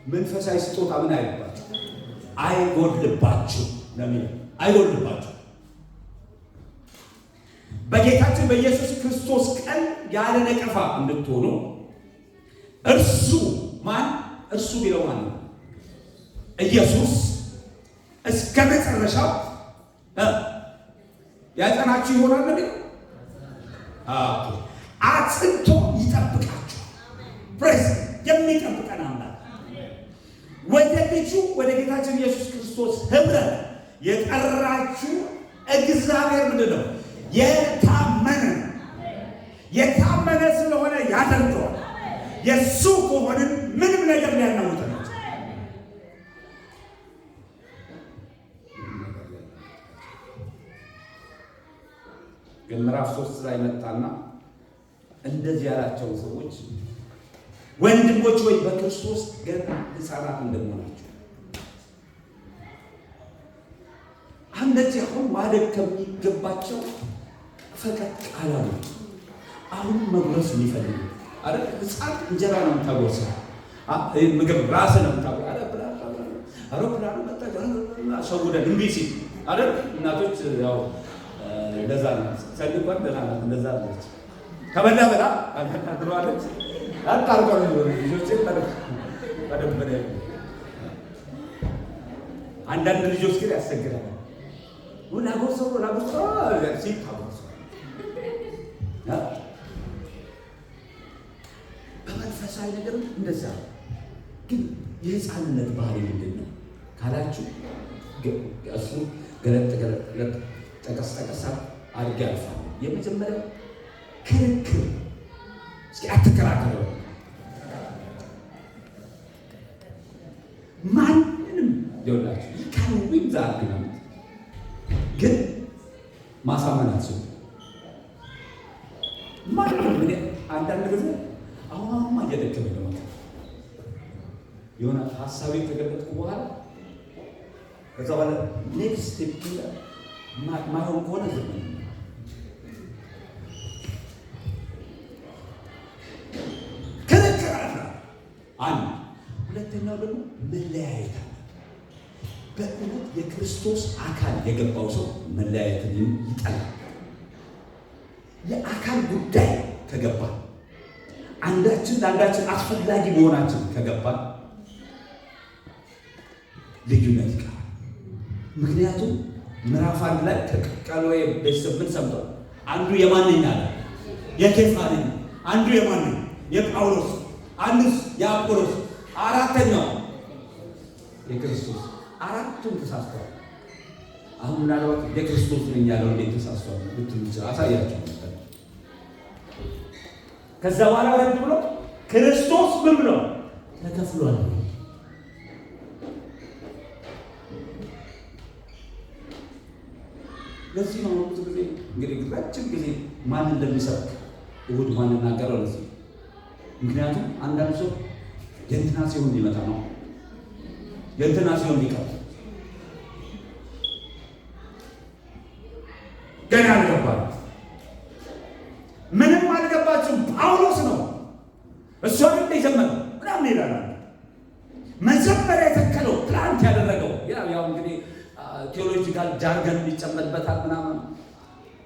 መንፈሳዊ ስጦታ ምን አይልባችሁ አይጎድልባችሁ ነው የሚለው። አይጎድልባችሁ በጌታችን በኢየሱስ ክርስቶስ ቀን ያለ ነቀፋ እንድትሆኑ እርሱ ማን? እርሱ ቢለው ማን ነው? ኢየሱስ እስከ መጨረሻው ያጸናችሁ ይሆናል ነው። አጽንቶ ይጠብቃችሁ። ፕሬስ የሚጠብቀን አምላክ ወደ ልጁ ወደ ጌታችን ኢየሱስ ክርስቶስ ህብረት የጠራችሁ እግዚአብሔር ምንድን ነው? የታመነ ስለሆነ ያደርገዋል። የእሱ ከሆንን ምንም ነገር ሊያናውጠን ነው። ግን ምዕራፍ 3 ላይ መጣና እንደዚህ ያላቸው ሰዎች ወንድሞች ወይ በክርስቶስ ገና ሕፃናት እንደመሆናቸው እንደዚህ አሁን ማደግ ከሚገባቸው ፈቀቅ አላሉ። አሁን መጉረስ የሚፈልጉ አይደል? ሕፃን እንጀራ ነው የምታጎርሰው፣ ምግብ ራስህ ነው የምታጎርሰው። አውሮፕላኑ መጣ ሸውደን እምቢ ሲል አይደል? እናቶች ያው እንደዛ ነው። ሰልኳን ደህና ናት፣ እንደዛ አለች። ከበላ በላ አድሯለች። አጣርቆ ነው ልጆች በደንብ ነው። አንዳንድ ልጆች ግን ያስቸግራል። ላጎርሰው ሲል ታጎርሰው። በመንፈሳዊ ነገር እንደዛ ግን የሕፃንነት ባህሪ ምንድን ነው ካላችሁ እሱ ገለጥ ጠቀስ አድርጌ አልፋለሁ። የመጀመሪያው ክርክር። እስኪ አትከራከሩ። ማንንም ይኸውላችሁ ይካሉኝ ዛርግ ነው ግን ማሳመናቸው ማንንም ምን አንዳንድ ጊዜ አሁንማ እየደከመ ነው የሆነ ሀሳቤ ተገለጥኩ በኋላ ከዛ በኋላ ኔክስት ስቴፕ ማይሆን ከሆነ ዝም ክርክር አለ። አንድ ሁለተኛው ደግሞ መለያየት አለ። በእውነት የክርስቶስ አካል የገባው ሰው መለያየትን ይጠላል። የአካል ጉዳይ ከገባ አንዳችን ለአንዳችን አስፈላጊ መሆናችን ከገባ ልዩነት ይቀራል። ምክንያቱም ምዕራፍ 1 ላይ ከቀሎ ቤተሰብ ምን ሰምቷል? አንዱ የማንኛ አለ የኬፋ ነኝ፣ አንዱ የማንኛ የጳውሎስ፣ አንዱስ የአፖሎስ፣ አራተኛው የክርስቶስ። አራቱም ተሳስተዋል። አሁን ምናልባት የክርስቶስ ነኝ ያለው እንዴት ተሳስተዋል ብትሉ አሳያቸው። ከዛ በኋላ ወረድ ብሎ ክርስቶስ ምን ብሎ ተከፍሏል። ለዚህ ነው ብዙ ጊዜ እንግዲህ ረጅም ጊዜ ማን እንደሚሰብክ እሑድ ማን እናገረው ለዚህ። ምክንያቱም አንዳንድ ሰው የእንትና ሲሆን ሊመጣ ነው፣ የእንትና ሲሆን ሊቀር ገና አልገባል። ምንም አልገባችሁም። ጳውሎስ ነው እሱ አይደል የጀመረው ምናምን ይላል። መጀመሪያ የተከለው ፕላንት ያደረገው ያው እንግዲህ ቴዎሎጂካል ጃርገን ይጨመርበታል ምናምን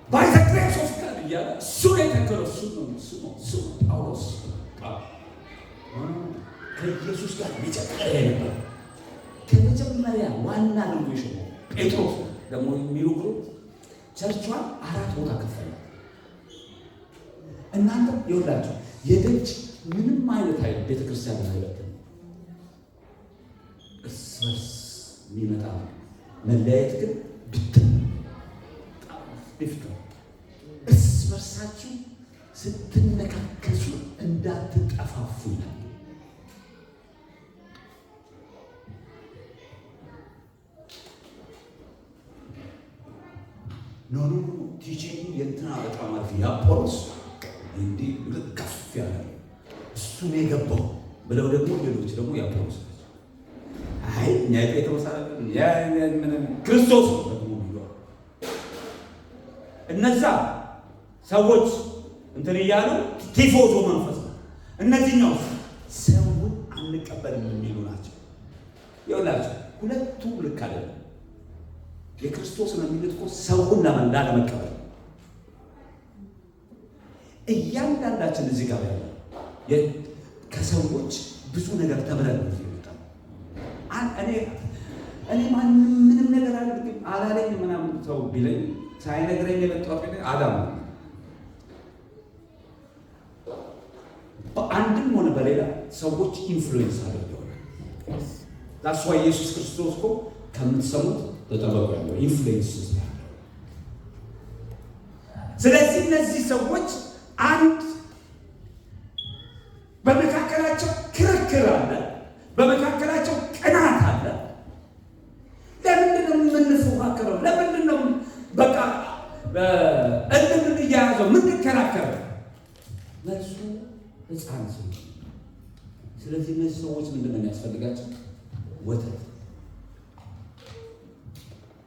ባይ ዘ ግሬስ ኦፍ ጋድ እያለ እሱ የተከለው እሱ ነው ጳውሎስ። ከኢየሱስ ጋር መጀመሪያ ነበር። ከመጀመሪያ ዋና ነው የሾመው ጴጥሮስ ደግሞ የሚሉ ግሩፕ ቸርቿን 4 ቦታ ከፈለ። እናንተ ይወላችሁ የደጅ ምንም አይነት አይደል ቤተክርስቲያን ማለት ነው። እርስ በርስ የሚመጣ መለያየት ግን እርስ በርሳችሁ ስትነካከሱ እንዳትጠፋፉ ይላል። ኖ ቲቺንግ የእንትና በጣም አሪፍ የአፖሎስ እንዲህ ከፍ ያለ እሱን የገባው ብለው ደግሞ ሌሎች ደግሞ የአፖሎስ ናቸው። አይ እኛ የጴጥሮስ ክርስቶስ ደግሞ እነዛ ሰዎች እንትን እያሉ ቲፎዞ መንፈስ ነው። እነዚህኛው ሰውን አንቀበልም የሚሉ ናቸው። ይኸውላችሁ ሁለቱ ልክ አይደለም። የክርስቶስ ነው የሚሉት እኮ ሰውን ላለመቀበል እያንዳንዳችን እዚህ ጋር ያለ ከሰዎች ብዙ ነገር ተምረን ነው ይወጣ። እኔ ማንም ምንም ነገር አላለኝ ምናምን ሰው ቢለኝ ሳይነግረኝ የመጣሁት ግን አዳም በአንድም ሆነ በሌላ ሰዎች ኢንፍሉዌንስ አድርገዋል። ዳስ ዋይ ኢየሱስ ክርስቶስ እኮ ከምትሰሙት ተጠበቁ ያለው ኢንፍሉዌንስ ያለው። ስለዚህ እነዚህ ሰዎች አንድ በመካከላቸው ክርክር አለ፣ በመካከላቸው ቅናት አለ። ለምንድን ነው የምንፎካከረው? ለምንድን ነው በቃ እንድን እያያዘው ምንከራከረው? መልሱ ሕፃን ስም። ስለዚህ እነዚህ ሰዎች ምንድን ነው የሚያስፈልጋቸው? ወተት።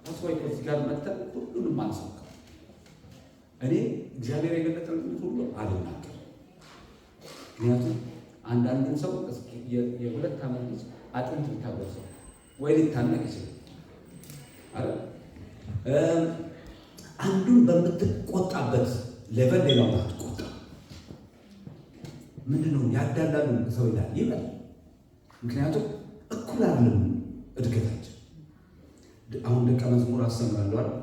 አስዋይ ከዚህ ጋር መጥተን ሁሉንም አንሰብከው። እኔ እግዚአብሔር የገለጠልኝ ሁሉ አልናገርም። ምክንያቱም አንዳንድን ሰው የ2 ዓመት ልጅ አጥንት ሊታወሰው ወይ ሊታነቅ ይችላል አይደል? አንዱን በምትቆጣበት ሌቨል ሌላው አትቆጣ። ምንድነው ያዳላሉ ሰው ይላል። ምክንያቱም እኩል አይደለም እድገታቸው። አሁን ደቀ መዝሙር አስተምራለሁ አይደል?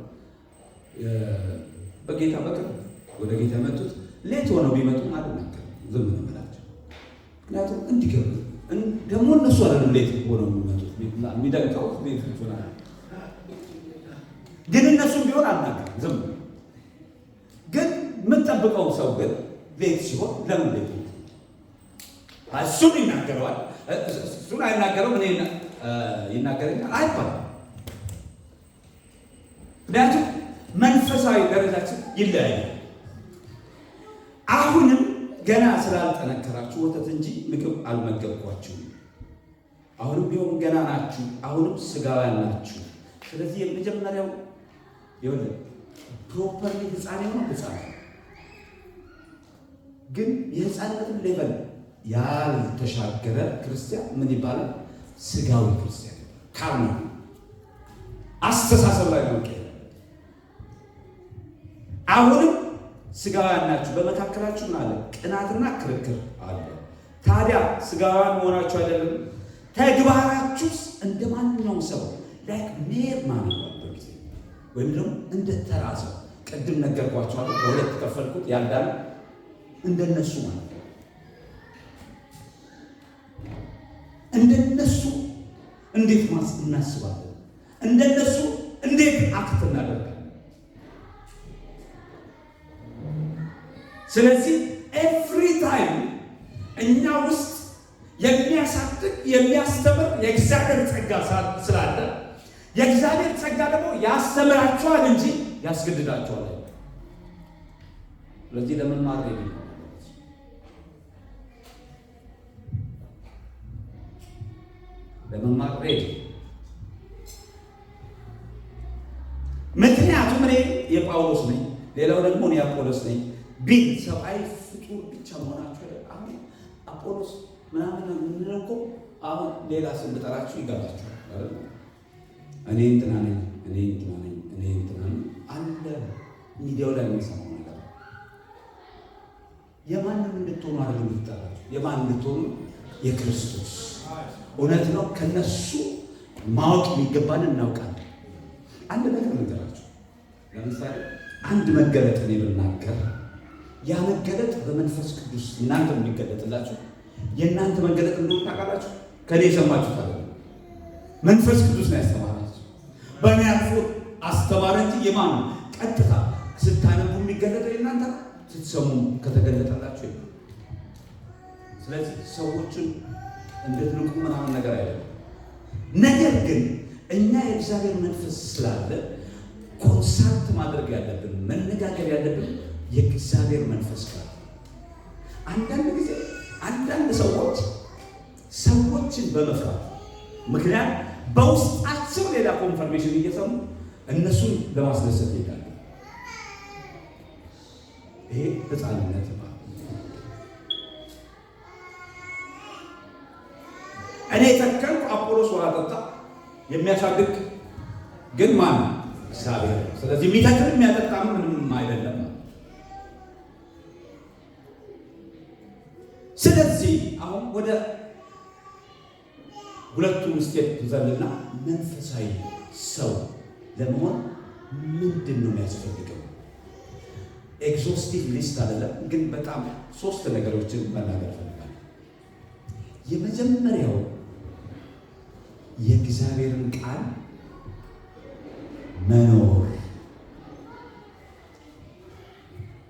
በጌታ በቅርብ ወደ ጌታ የመጡት ሌት ሆነው ቢመጡ አልናገርም፣ ዝም ነው የምላቸው። ምክንያቱም እንዲገቡ ደግሞ እነሱ አይደለም ሌት ሆነው የሚመጡት። የሚደንቀው ሌት ሆነ ግን እነሱም ቢሆን አልናገርም፣ ዝም ነው። ግን የምጠብቀው ሰው ግን ሌት ሲሆን ለምን ሌት እሱን ይናገረዋል፣ እሱን አይናገረው ምን ይናገረኛል አይባልም። ምክንያቱም መንፈሳዊ ደረጃችን ይለያያል። አሁንም ገና ስላልጠነከራችሁ ወተት እንጂ ምግብ አልመገብኳችሁም። አሁንም ቢሆን ገና ናችሁ፣ አሁንም ስጋውያን ናችሁ። ስለዚህ የመጀመሪያው ይወለ ፕሮፐርሊ ሕፃን የሆነው ሕፃን ግን የሕፃንነትን ሌቨል ያልተሻገረ ክርስቲያን ምን ይባላል? ስጋዊ ክርስቲያን። ካርና አስተሳሰብ ላይ ነው። አሁንም ስጋውያን ናችሁ፣ በመካከላችሁ ምን አለ? ቅናትና ክርክር አለ። ታዲያ ስጋውያን መሆናችሁ አይደለም? ተግባራችሁስ እንደ ማንኛውም ሰው ላይክ ሜር ማለት ነው ጊዜ ወይም ደግሞ እንደ ተራ ሰው። ቅድም ነገርኳችኋለሁ፣ በሁለት ከፈልኩት። ያልዳነ እንደነሱ ማለት ነው። እንደነሱ እንዴት እናስባለን? እንደነሱ እንዴት አክት እናደርጋለን? ስለዚህ ኤቭሪ ታይም እኛ ውስጥ የሚያሳድግ የሚያስተምር የእግዚአብሔር ጸጋ ስላለ የእግዚአብሔር ጸጋ ደግሞ ያስተምራችኋል እንጂ ያስገድዳችኋል። ስለዚህ ለመማር ነው ለመማር ሬዲ። ምክንያቱም እኔ የጳውሎስ ነኝ፣ ሌላው ደግሞ እኔ የአፖሎስ ነኝ ቢል ሰብአዊ ፍጡር ብቻ መሆናቸው አሁን አፖሎስ ምናምን የምንለው እኮ አሁን ሌላ ስም ብጠራችሁ ይገባችኋል አይደል? እኔ እንትና ነኝ፣ እኔ እንትና ነኝ፣ እኔ እንትና ነኝ አለ ሚዲያው ላይ የሚሰማው ነገር የማንም እንድትሆኑ አይደለም የምትጠራችሁ። የማን እንድትሆኑ የክርስቶስ እውነት ነው። ከነሱ ማወቅ የሚገባንን እናውቃለን። አንድ ነገር ልንገራችሁ። ለምሳሌ አንድ መገለጥ እኔ ብናገር ያ መገለጥ በመንፈስ ቅዱስ እናንተ የሚገለጥላችሁ የእናንተ መገለጥ እንደሆነ ታውቃላችሁ። ከኔ የሰማችሁት አለ መንፈስ ቅዱስ ነው ያስተማራችሁ። በእኔ አልፎ አስተማረ እንጂ የማን ቀጥታ ስታነቡ የሚገለጠው የእናንተ ስትሰሙ ከተገለጠላችሁ ይሄ። ስለዚህ ሰዎችን እንድትንቁ ምናምን ነገር አይደለም። ነገር ግን እኛ የእግዚአብሔር መንፈስ ስላለ ኮንሳልት ማድረግ ያለብን መነጋገር ያለብን የእግዚአብሔር መንፈስ ጋር። አንዳንድ ጊዜ አንዳንድ ሰዎችን በመፍራት ምክንያት በውስጣቸው ሌላ ኮንፈርሜሽን እየሰሙ እነሱን ለማስደሰት ይሄዳሉ። ይሄ ሕፃንነት ነው። እኔ ተከልኩ፣ አፖሎስ ውሃ ጠጣ። የሚያሳድግ ግን ማን? እግዚአብሔር። ስለዚህ የሚተክል የሚያጠጣ ምንም አይደለም። ስለዚህ አሁን ወደ ሁለቱም ስቴፕ ዘልና መንፈሳዊ ሰው ለመሆን ምንድን ነው የሚያስፈልገው? ኤግዞስቲቭ ሊስት አይደለም፣ ግን በጣም 3 ነገሮችን መናገር ፈልጋለሁ። የመጀመሪያው የእግዚአብሔርን ቃል መኖር፣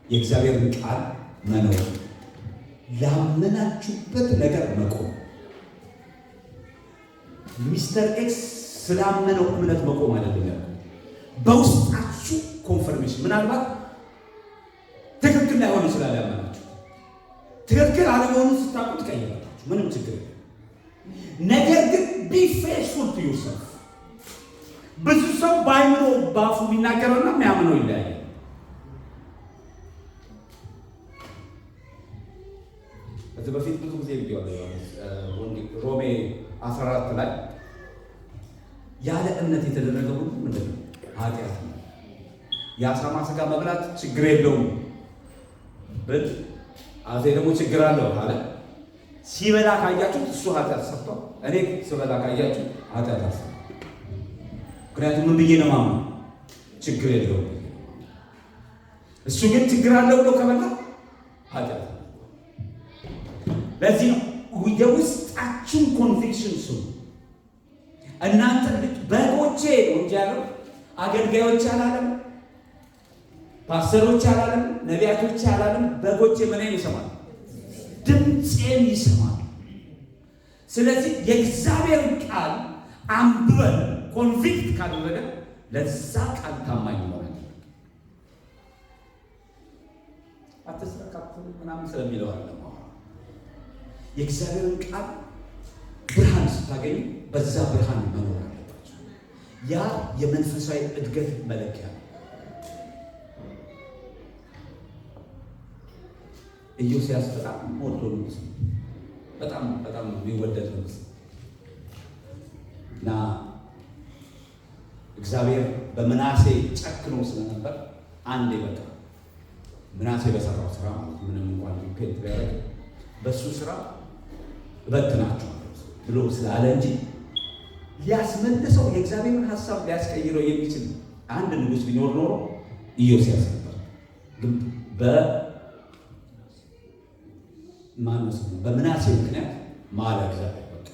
የእግዚአብሔርን ቃል መኖር፣ ላመናችሁበት ነገር መቆም። ሚስተር ኤክስ ስላመነው እምነት መቆም አይደለም ያለው፣ በውስጣችሁ ኮንፈርሜሽን። ምናልባት ትክክል ላይሆን ይችላል ያመናችሁ፣ ትክክል አለመሆኑን ስታውቁ ትቀይራላችሁ፣ ምንም ችግር የለም። ነገር ግን ቢ ፌስፉል ቱ ዩርሰልፍ። ብዙ ሰው በአይምሮ በአፉ የሚናገረውና የሚያምነው ይለያያል። ከዚህ በፊት ብዙ ጊዜ ሮሜ 14 ላይ ያለ እምነት የተደረገ ሁሉ ምንድን ነው? ኃጢአት ነው። የአሳማ ስጋ መብላት ችግር የለውም ብል አዜ ደግሞ ችግር አለው አለ። ሲበላ ካያችሁ እሱ ኃጢአት ሰርቷል። እኔ ስበላ ካያችሁ ኃጢአት አሰርቷል። ምክንያቱም ምን ብዬ ነው ማምነው? ችግር የለውም። እሱ ግን ችግር አለው ብሎ ከበላ ኃጢአት። ለዚህ ነው የውስጣችን ኮንቪክሽን ስሙ። እናንተ በጎቼ ነው እንጂ ያለው አገልጋዮች አላለም፣ ፓስተሮች አላለም፣ ነቢያቶች አላለም። በጎቼ ምንን ይሰማል? ድምፄን ይሰማል። ስለዚህ የእግዚአብሔር ቃል አንብበን ኮንቪክት ካደረገ ለዛ ቃል ታማኝ ይሆናል። አትስረካቱ ምናምን ስለሚለው አለ። የእግዚአብሔርን ቃል ብርሃን ስታገኙ በዛ ብርሃን መኖር አለባቸው። ያ የመንፈሳዊ እድገት መለኪያ ነው። ኢዮስያስ በጣም ወዶ ንጉስ፣ በጣም የሚወደድ ንጉስ እና እግዚአብሔር በምናሴ ጨክኖ ስለነበር አንዴ በቃ ምናሴ በሰራው ስራ ማለት ምንም እንኳን ፔት ቢያደርግ በሱ ስራ እበትናቸዋለሁ ብሎ ስላለ እንጂ ሊያስመልሰው የእግዚአብሔርን ሀሳብ ሊያስቀይረው የሚችል አንድ ንጉስ ቢኖር ኖሮ ኢዮስያስ ነበር። ግን በምናሴ ምክንያት ማለ እግዚአብሔር በቃ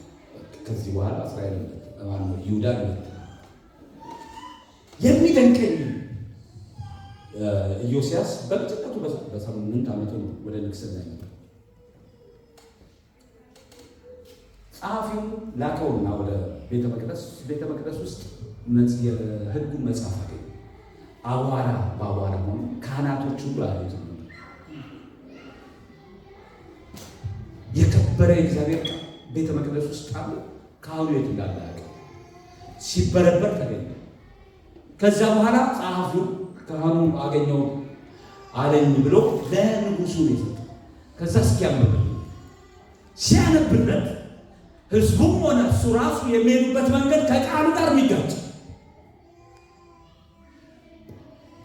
ከዚህ በኋላ እስራኤል ይሁዳ የሚደንቀኝ ኢዮስያስ በጥቂቱ በ8 ዓመቱ ወደ ንግስና ይመጣ። ጸሐፊው ላከውና ወደ ቤተ መቅደስ ውስጥ የሕጉን መጽሐፍ አገኘ። አቧራ በአቧራ ሆኖ ካህናቶች ሁሉ አሉት። የከበረ የእግዚአብሔር ቃል ቤተ መቅደስ ውስጥ አለ። ካህኑ የት እንዳለ ያውቃል። ሲበረበር ተገኘ። ከዛ በኋላ ጸሐፊው ካህኑ አገኘው አለኝ ብሎ ለንጉሱ ነው የሰጠው። ከዛ እስኪያነብልን ሲያነብለት ህዝቡም ሆነ እሱ ራሱ የሚሄዱበት መንገድ ከቃሉ ጋር የሚጋጭ፣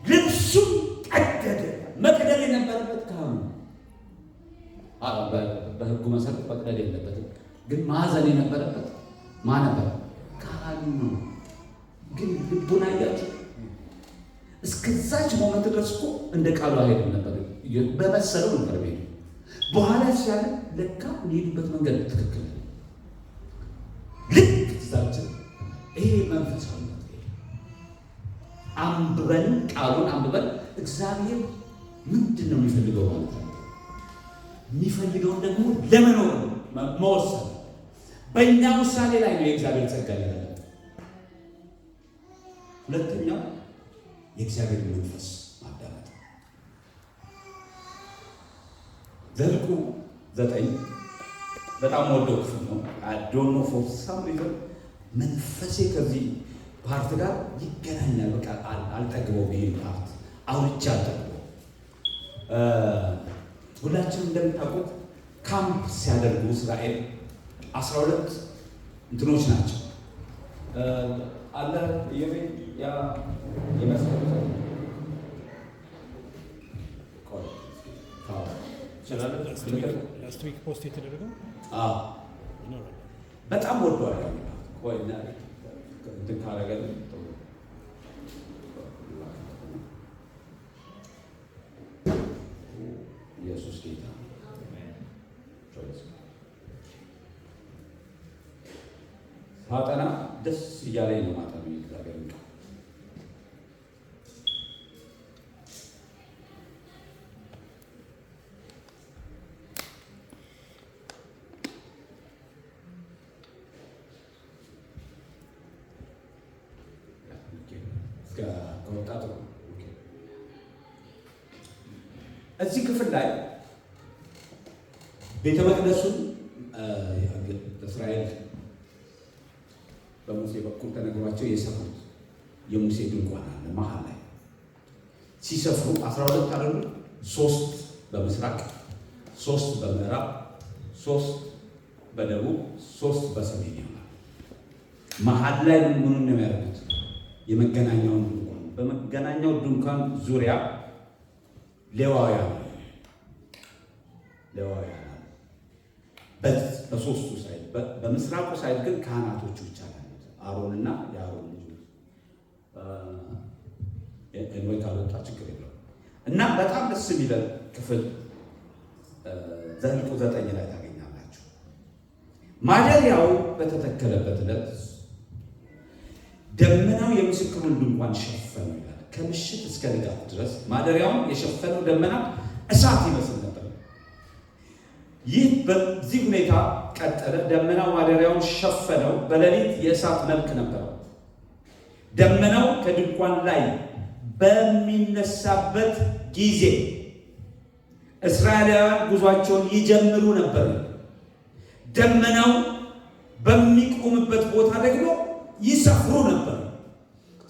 ልብሱም ቀደደ። መቅደድ የነበረበት ካህኑ በህጉ መሰረት መቅደድ የለበትም። ግን ማዘን የነበረበት ማን ነበር? ካህኑ ነው። ግን ልቡን አያችሁ? እስከዛች ሞመንት ድረስ እኮ እንደ ቃሉ አይሄድም ነበር፣ በመሰለው ነበር ቤቱ። በኋላ ሲያለ ለካ የሚሄዱበት መንገድ ትክክል ነው። ልክ ዛችን ይሄ መንፈሳዊ አንብበን ቃሉን አንብበን እግዚአብሔር ምንድን ነው የሚፈልገው ማለት ነው። የሚፈልገውን ደግሞ ለመኖር መወሰን በእኛ ውሳኔ ላይ ነው የእግዚአብሔር ጸጋ ያለ። ሁለተኛው የእግዚአብሔር መንፈስ ማዳመጥ። ዘኍልቍ 9 በጣም ወደው ክፍል ነው። አዶኖ ፎርሳም ሪዘን መንፈሴ ከዚህ ፓርት ጋር ይገናኛል። በቃ አልጠግበው ይሄ ፓርት አውርቻ አልጠግበው። ሁላችንም እንደምታውቁት ካምፕ ሲያደርጉ እስራኤል 12 እንትኖች ናቸው አለ የቤት ያ የመስቀል ላስት ዊክ ፖስት የተደረገው በጣም ወደዋል። ቆይና እንትን ካረገልን ኢየሱስ ጌታ ሳጠና ደስ እያለኝ ነው ማጠኑ እግዚአብሔር ቃል። እዚህ ክፍል ላይ ቤተ መቅደሱን እስራኤል በሙሴ በኩል ተነግሯቸው የሰሩት የሙሴ ድንኳን አለ። መሀል ላይ ሲሰፍሩ 12 አይደሉ? 3 በምስራቅ፣ 3 በምዕራብ፣ 3 በደቡብ፣ 3 በሰሜን ይሆናል። መሀል ላይ ምኑን ነው ያደረጉት? የመገናኛውን ድንኳን። በመገናኛው ድንኳን ዙሪያ ሌዋውያን በሶስቱ ሳይድ፣ በምስራቁ ሳይድ ግን ካህናቶቹ ብቻ ናቸው። አሮንና የአሮን ልጆች ወይ ካልወጣ ችግር የለውም። እና በጣም ደስ የሚለን ክፍል ዘኍልቍ 9 ላይ ታገኛላችሁ። ማደሪያው በተተከለበት ዕለት ደመናው የምስክሩን ድንኳን ሸፈነው ይላል። ከምሽት እስከ ንጋት ድረስ ማደሪያውን የሸፈነው ደመና እሳት ይመስል ነበር። ይህ በዚህ ሁኔታ ቀጠለ። ደመናው ማደሪያውን ሸፈነው፣ በሌሊት የእሳት መልክ ነበረው። ደመናው ከድንኳን ላይ በሚነሳበት ጊዜ እስራኤላውያን ጉዟቸውን ይጀምሩ ነበር። ደመናው በሚቆምበት ቦታ ደግሞ ይሰፍሩ ነበር።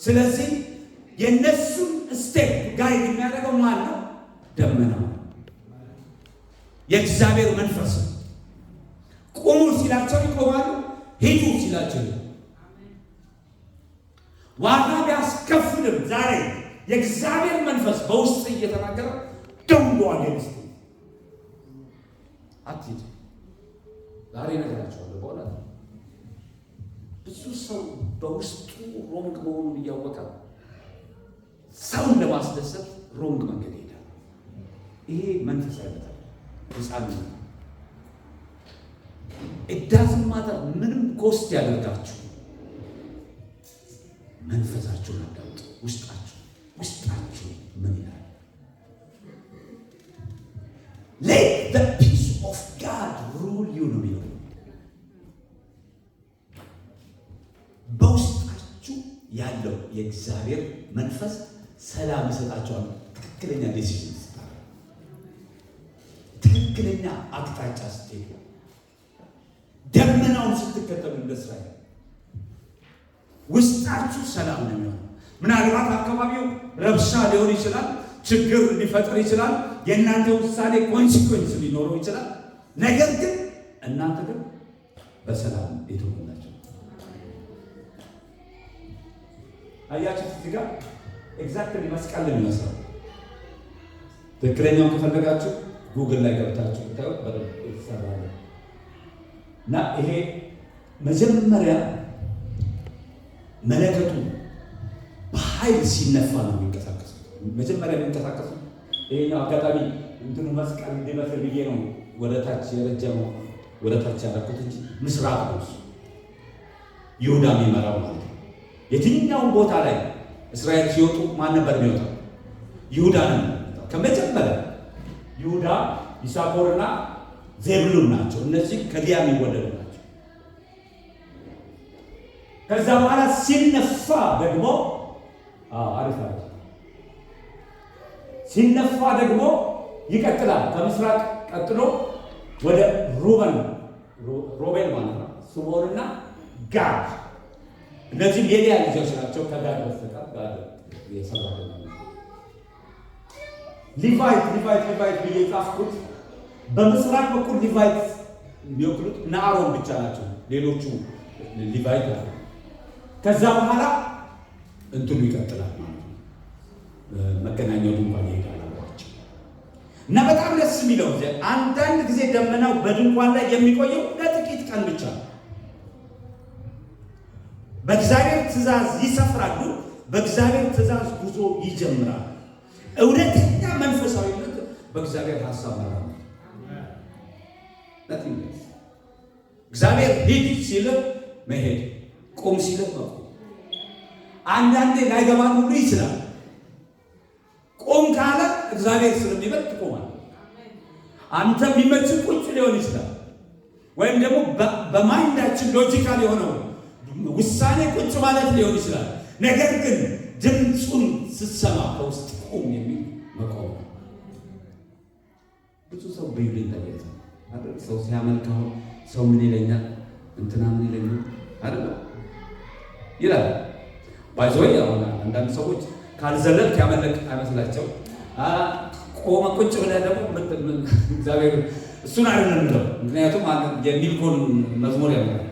ስለዚህ የነሱን ስቴፕ ጋይድ የሚያደርገው ማን ነው? ደመናው። የእግዚአብሔር መንፈስ ቁሙ ሲላቸው ይቆማሉ፣ ሂዱ ሲላቸው። ዋጋ ቢያስከፍልም ዛሬ የእግዚአብሔር መንፈስ በውስጥ እየተናገረ ደንጓ ገንስ አትሂድ። ዛሬ ነገራቸዋለሁ። በኋላ ብዙ ሰው በውስጡ ሮንግ መሆኑን እያወቀ ሰውን ለማስደሰት ሮንግ መንገድ ይሄዳል። ይሄ መንፈስ አይነታል ህፃን እዳዝም ማተር ምንም ኮስት ያደርጋችሁ መንፈሳችሁን አዳምጡ። ውስጣችሁ ምን ይላል? let the peace of God rule you ነው የሚለው። በውስጣችሁ ያለው የእግዚአብሔር መንፈስ ሰላም ይሰጣችኋል። ትክክለኛ ዲሲዥን ስታደርጉ፣ ትክክለኛ አቅጣጫ ስትሄዱ፣ ደመናውን ስትከተሉ እንደ እስራኤል ውስጣችሁ ሰላም ነው የሚሆነው። ምናልባት አካባቢው ረብሻ ሊሆን ይችላል፣ ችግር ሊፈጥር ይችላል፣ የእናንተ ውሳኔ ኮንሲኩዌንስ ሊኖረው ይችላል። ነገር ግን እናንተ ግን በሰላም የተሆናችሁ አያችሁ። እዚህ ጋር ኤግዛክትሊ መስቀል ነው የሚመስለው። ትክክለኛውን ከፈለጋችሁ ጉግል ላይ ገብታችሁ ብታዩት በደንብ የተሰራ ነው። እና ይሄ መጀመሪያ መለከቱ በኃይል ሲነፋ ነው የሚንቀሳቀሰው። መጀመሪያ የሚንቀሳቀሰው ይሄኛው አጋጣሚ እንትኑ መስቀል እንዲመስል ብዬ ነው ወደ ታች የረጀመው ወደ ታች ያደረኩት እንጂ ምስራቅ ነው እሱ ይሁዳ የሚመራው ማለት ነው። የትኛውን ቦታ ላይ እስራኤል ሲወጡ ማን ነበር የሚወጣው? ይሁዳ ነው። ከመጀመሪያ ይሁዳ፣ ይሳኮርና ዜብሉን ናቸው። እነዚህ ከሊያ የሚወለዱ ናቸው። ከዛ በኋላ ሲነፋ ደግሞ አሪፍ ሲነፋ ደግሞ ይቀጥላል። ከምስራቅ ቀጥሎ ወደ ሮቤል ማለት ነው። ስምዖንና ጋድ እነዚህም የሊያ ልጆች ናቸው። ከጋድ በስተቀር ጋድ የሰራተ ሊቫይት ብዬ ጻፍኩት። በምስራቅ በኩል ሊቫይት የሚወክሉት እነ አሮን ብቻ ናቸው። ሌሎቹ ሊቫይት አለ። ከዛ በኋላ እንትኑ ይቀጥላል ማለት ነው። መገናኛው ድንኳን ይሄዳል እና በጣም ደስ የሚለው አንዳንድ ጊዜ ደመናው በድንኳን ላይ የሚቆየው ለጥቂት ቀን ብቻ ነው። በእግዚአብሔር ትእዛዝ ይሰፍራሉ። በእግዚአብሔር ትእዛዝ ጉዞ ይጀምራል። እውነተኛ መንፈሳዊነት በእግዚአብሔር ሐሳብ ነው። እግዚአብሔር ሂድ ሲልህ መሄድ፣ ቁም ሲልህ መቆም። አንዳንዴ ላይገባን ሁሉ ይችላል። ቁም ካለ እግዚአብሔር ስለሚበልጥ ትቆማለህ። አንተ የሚመች ቁጭ ሊሆን ይችላል፣ ወይም ደግሞ በማይንዳችን ሎጂካል የሆነው ውሳኔ ቁጭ ማለት ሊሆን ይችላል። ነገር ግን ድምፁን ስትሰማ ከውስጥ ቁም የሚል መቆም። ብዙ ሰው በይልኝ ታየት አይደል? ሰው ሲያመልከው ሰው ምን ይለኛል እንትና ምን ይለኛል አይደል ይላል። ባይዘይ አሁን አንዳንድ ሰዎች ካልዘለልክ ያመለክ አይመስላቸው። ቆመ ቁጭ ብለህ ደግሞ እግዚአብሔር እሱን አይደለም ነው። ምክንያቱም የሚልኮን መዝሙር ያመጣል።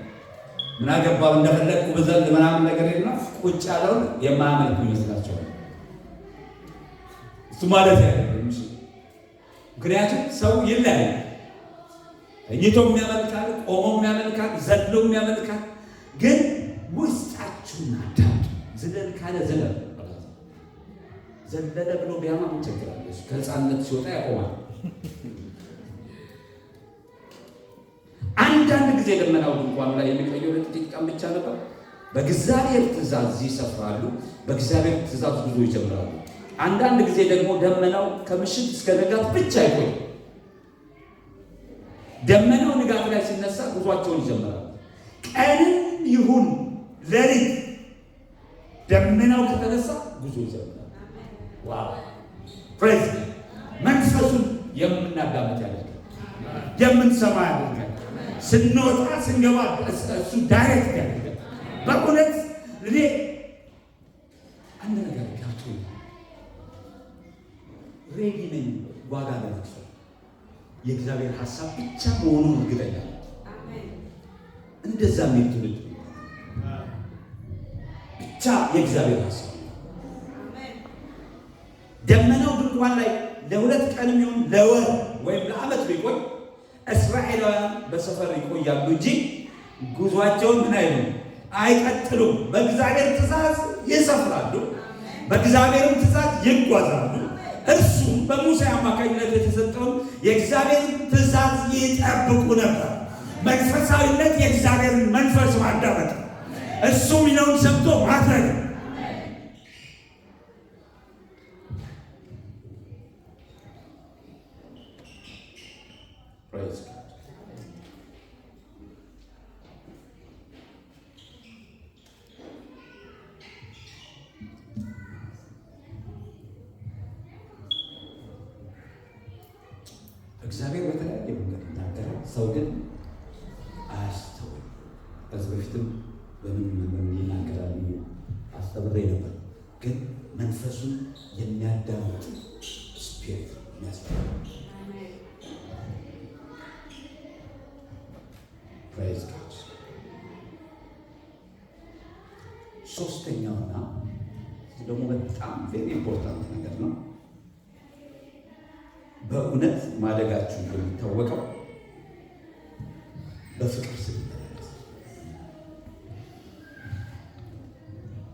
ምን አገባው እንደፈለግኩ በዘል ምናምን ነገር የለም። ቁጭ ያለውን የማያመልኩ ይመስላቸዋል። እሱ ማለት አይደለም። ምክንያቱም ሰው ይለያል። እኝቶ የሚያመልካል፣ ቆሞ የሚያመልካል፣ ዘሎ የሚያመልካል። ግን ውስጣችሁን አዳምጡ። ዝለል ካለ ዝለል ዘለለ ብሎ ቢያማ ምን ችግር አለ? ከሕፃንነት ሲወጣ ያቆማል። አንዳንድ ጊዜ ደመናው ድንኳኑ ላይ የሚቆየው ለጥቂት ቀን ብቻ ነበር። በእግዚአብሔር ትእዛዝ ይሰፍራሉ። በእግዚአብሔር ትእዛዝ ጉዞ ይጀምራሉ። አንዳንድ ጊዜ ደግሞ ደመናው ከምሽት እስከ ንጋት ብቻ አይቆይም። ደመናው ንጋት ላይ ሲነሳ ጉዟቸውን ይጀምራሉ። ቀንም ይሁን ሌሊት ደመናው ከተነሳ ጉዞ ይጀምራል። ዋው ፕሬዝ! መንፈሱን የምናዳምጥ ያደርጋል፣ የምንሰማ ያደርጋል። ስንወጣ ስንገባ እሱ ዳይሬክት ያደርጋል። በእውነት እኔ አንድ ነገር ጋቶ ሬዲ ነኝ ዋጋ ለመክፈል የእግዚአብሔር ሐሳብ ብቻ መሆኑን እርግጠኛ ነኝ። እንደዛ የሚል ትውልድ ብቻ የእግዚአብሔር ሐሳብ። ደመናው ድንኳን ላይ ለሁለት ቀንም ይሁን ለወር ወይም ለዓመት ቢቆይ እስራኤላውያን በሰፈር ይቆያሉ እንጂ ጉዟቸውን ምን አይሉ አይቀጥሉም። በእግዚአብሔር ትእዛዝ ይሰፍራሉ፣ በእግዚአብሔርም ትእዛዝ ይጓዛሉ። እርሱም በሙሴ አማካኝነት የተሰጠውን የእግዚአብሔር ትእዛዝ ይጠብቁ ነበር። መንፈሳዊነት የእግዚአብሔርን መንፈስ ማዳመጥ፣ እሱ ሚለውን ሰምቶ ማድረግ። እግዚአብሔር በተለያየ መንገድ ይናገራል። ሰው ግን አያስተውልም። ከዚህ በፊትም በምን ይናገራል አስተምሬ ነበር። ግን መንፈሱን የሚያዳምጥ ስፒሪት የሚያስፈልግ ፕሬዝ ጋድ። ሶስተኛውና ደግሞ በጣም ቬሪ ኢምፖርታንት ነገር ነው። በእውነት ማደጋችሁ የሚታወቀው በፍቅር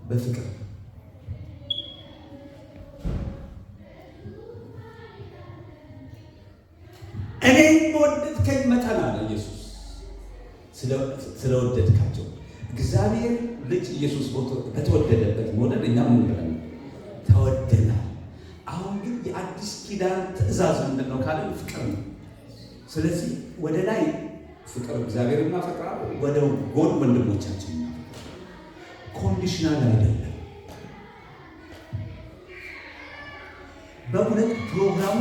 በፍቅር እኔን በወደድከኝ መጠን አለ ኢየሱስ ስለወደድካቸው እግዚአብሔር ልጅ ኢየሱስ በተወደደበት መውደድ እኛም ምን ብለን ተወደናል። አሁን ግን የአዲስ ኪዳን ትእዛዝ ምንድን ነው ካለ ፍቅር ነው። ስለዚህ ወደ ላይ ፍቅር እግዚአብሔር እናፈቅራለን፣ ወደ ጎን ወንድሞቻችን ኮንዲሽናል አይደለም። በእውነት ፕሮግራሙ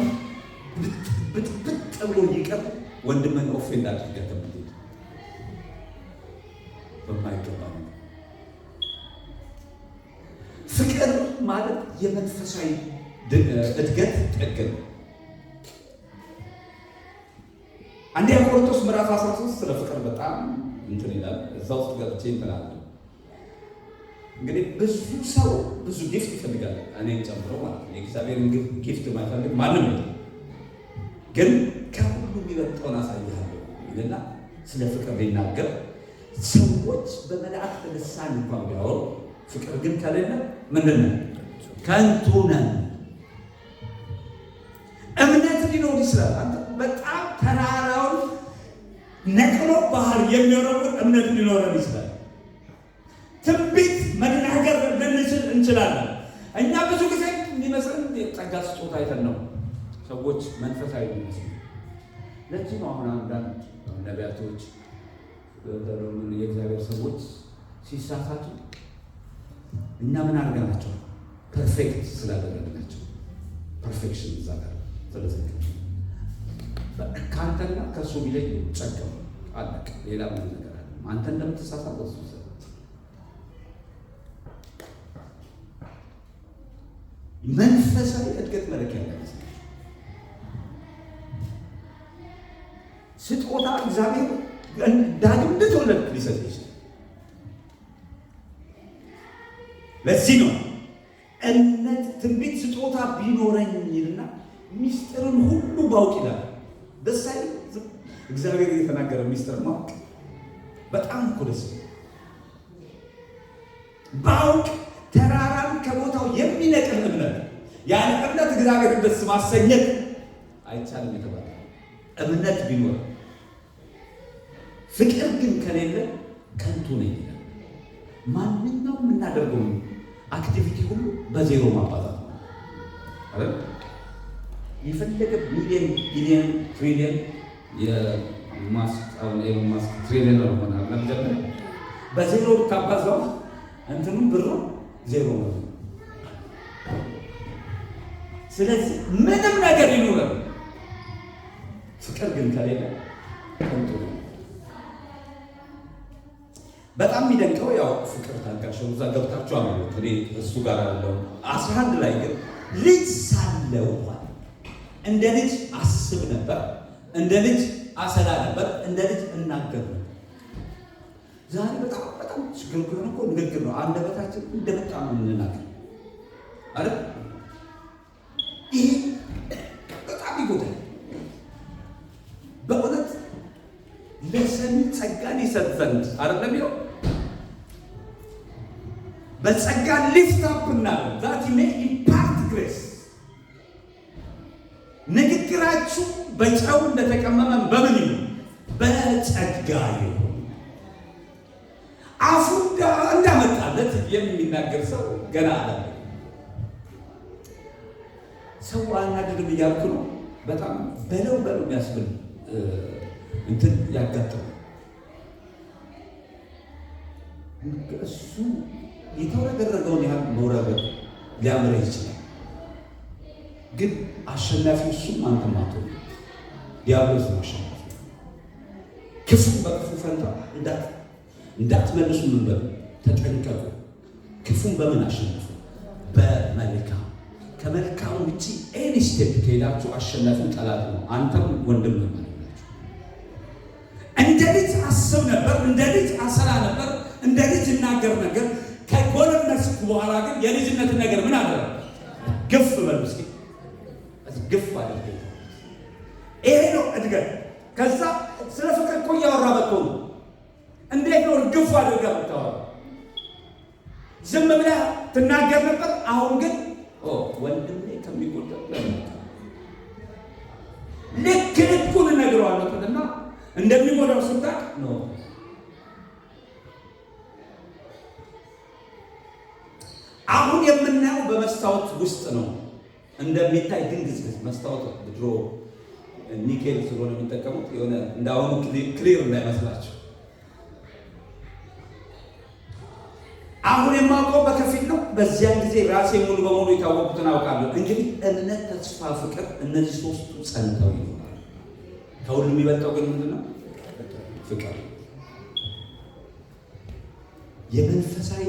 ብጥብጥ ብሎ ይቀር ወንድምን ኦፌንድ አድርገህ ከምትሄድ በማይገባ ነው። ፍቅር ማለት የመንፈሳዊ እድገት ጥግ ነው። አንደኛ ቆሮንቶስ ምዕራፍ 13 ስለ ፍቅር በጣም እንትን ይላል። እዛ ውስጥ ገብቼ እንትናለሁ። እንግዲህ ብዙ ሰው ብዙ ጊፍት ይፈልጋል፣ እኔን ጨምሮ ማለት ነው። የእግዚአብሔርን ጊፍት የማይፈልግ ማንም የለም። ግን ከሁሉ የሚበልጠውን አሳይሃለሁ ይልና ስለ ፍቅር ሊናገር ሰዎች በመላእክት ልሳን እንኳን ቢያወሩ ፍቅር ግን ከሌለ ምንድን ነው? ከንቱ ነን። እምነት ሊኖር ይችላል። አንተ በጣም ተራራውን ነቅሎ ባህር የሚወረውር እምነት ሊኖረን ይችላል። ትንቢት መናገር ልንችል እንችላለን። እኛ ብዙ ጊዜ የሚመስለን የጸጋ ስጦታ አይተን ነው ሰዎች መንፈሳዊ የሚመስሉ። ለዚህ ነው አሁን አንዳንድ ነቢያቶች የእግዚአብሔር ሰዎች ሲሳሳቱ እኛ ምን አድርገናቸው? ፐርፌክት ስላደረግናቸው ፐርፌክሽን እዛ ጋር ስለዚህ ከአንተና ከእሱ ቢለይ ጸጋው አለቅ። ሌላ ምን ነገር አለ? አንተ እንደምትሳሳት እሱ መንፈሳዊ እድገት መለኪያ ያለ ስጦታ እግዚአብሔር ዳግም እንድትወለድ ሊሰጥ ይችላል። ለዚህ ነው እምነት ትንቢት ስጦታ ቢኖረኝና ሚስጥርን ሁሉ ባውቅ ይላል። ደስ አይልም? እግዚአብሔር የተናገረ ሚስጥር ማወቅ በጣም እኮ ደስ ባውቅ ተራራን ከቦታው የሚነቅል እምነት፣ ያን እምነት እግዚአብሔር ደስ ማሰኘት አይቻልም የተባለ እምነት ቢኖር ፍቅር ግን ከሌለ ከንቱ ነኝ ይላል። ማንኛውም የምናደርገው አክቲቪቲ ሁሉ በዜሮ ማባዛት ነው አይደል? የፈለገ ሚሊዮን ቢሊዮን ትሪሊዮን የማስክ ትሪሊዮን ሆነ ለምጀምር በዜሮ ካባዛው እንትኑም ብሩ ዜሮ ነው። ስለዚህ ምንም ነገር ይኖረን ፍቅር ግን ከሌለ ከንቱ ነው። በጣም የሚደንቀው ያው ፍቅር ታጋሸው እዛ ገብታችሁ አመሉት። እኔ እሱ ጋር ያለው 11 ላይ ግን ልጅ ሳለው እንደ ልጅ አስብ ነበር፣ እንደ ልጅ አሰላ ነበር፣ እንደ ልጅ እናገር ነበር። ዛሬ በጣም በጣም ችግር እኮ ንግግር ነው። አንደበታችን እንደመጣ ነው የምንናገር አይደል? ይሄ በጣም ይጎዳል። በእውነት ለሰሚ ጸጋን ይሰጥ ዘንድ አይደለም ይኸው በጸጋ ሊፍት አፕ እና ዛት ሜይ ኢምፓክት ግሬስ። ንግግራችሁ በጨው እንደተቀመመ በምን ይሁን? በጸጋ ይሁን። አፉ እንዳመጣለት የሚናገር ሰው ገና አለ። ሰው አናድርም እያልኩ ነው። በጣም በለው የሚያስብል እንትን ያጋጥማል። እሱ የተወረገረገውን ያህል መውረድ ሊያምር ይችላል። ግን አሸናፊው እሱም አንተም አትሆንም። ዲያብሎስ ነው አሸናፊ። ክፉን በክፉ ፈንታ እንዳትመልሱ ምን በሉ ተጠንቀቁ። ክፉን በምን አሸነፉ? በመልካም። ከመልካም ውጪ ኤኒ ስቴፕ ከሄዳችሁ አሸናፊው ጠላት ነው። አንተም ወንድም ነው ማለት ነው። እንደ ልጅ አስብ ነበር፣ እንደ ልጅ አሰላ ነበር፣ እንደ ልጅ እናገር ነገር። ከጎለመስኩ በኋላ ግን የልጅነትን ነገር ምን አለ? ግፍ በሉ እስኪ ግፍ አድርገ። ይሄ ነው እድገት። ከዛ ስለ ፍቅር እኮ እያወራ መጥቶ ነው። እንዴት ነው ግፍ አድርጋ የምታወራ? ዝም ብለህ ትናገር ነበር። አሁን ግን ወንድሜ ከሚጎዳው ለምን ልክ ልኩን እነግረዋለሁ እና እንደሚጎዳው ስታቅ ነው። አሁን የምናየው በመስታወት ውስጥ ነው። እንደሚታይ ድንግዝግዝ መስታወት ድሮ ኒኬል ስለሆነ የሚጠቀሙት የሆነ እንዳሁኑ ክሊር እንዳይመስላቸው። አሁን የማውቀው በከፊል ነው። በዚያን ጊዜ ራሴ ሙሉ በሙሉ የታወቁትን አውቃለሁ። እንግዲህ እምነት፣ ተስፋ፣ ፍቅር እነዚህ ሶስቱ ጸንተው ይኖራሉ። ከሁሉ የሚበልጠው ግን ምንድን ነው? ፍቅር። የመንፈሳዊ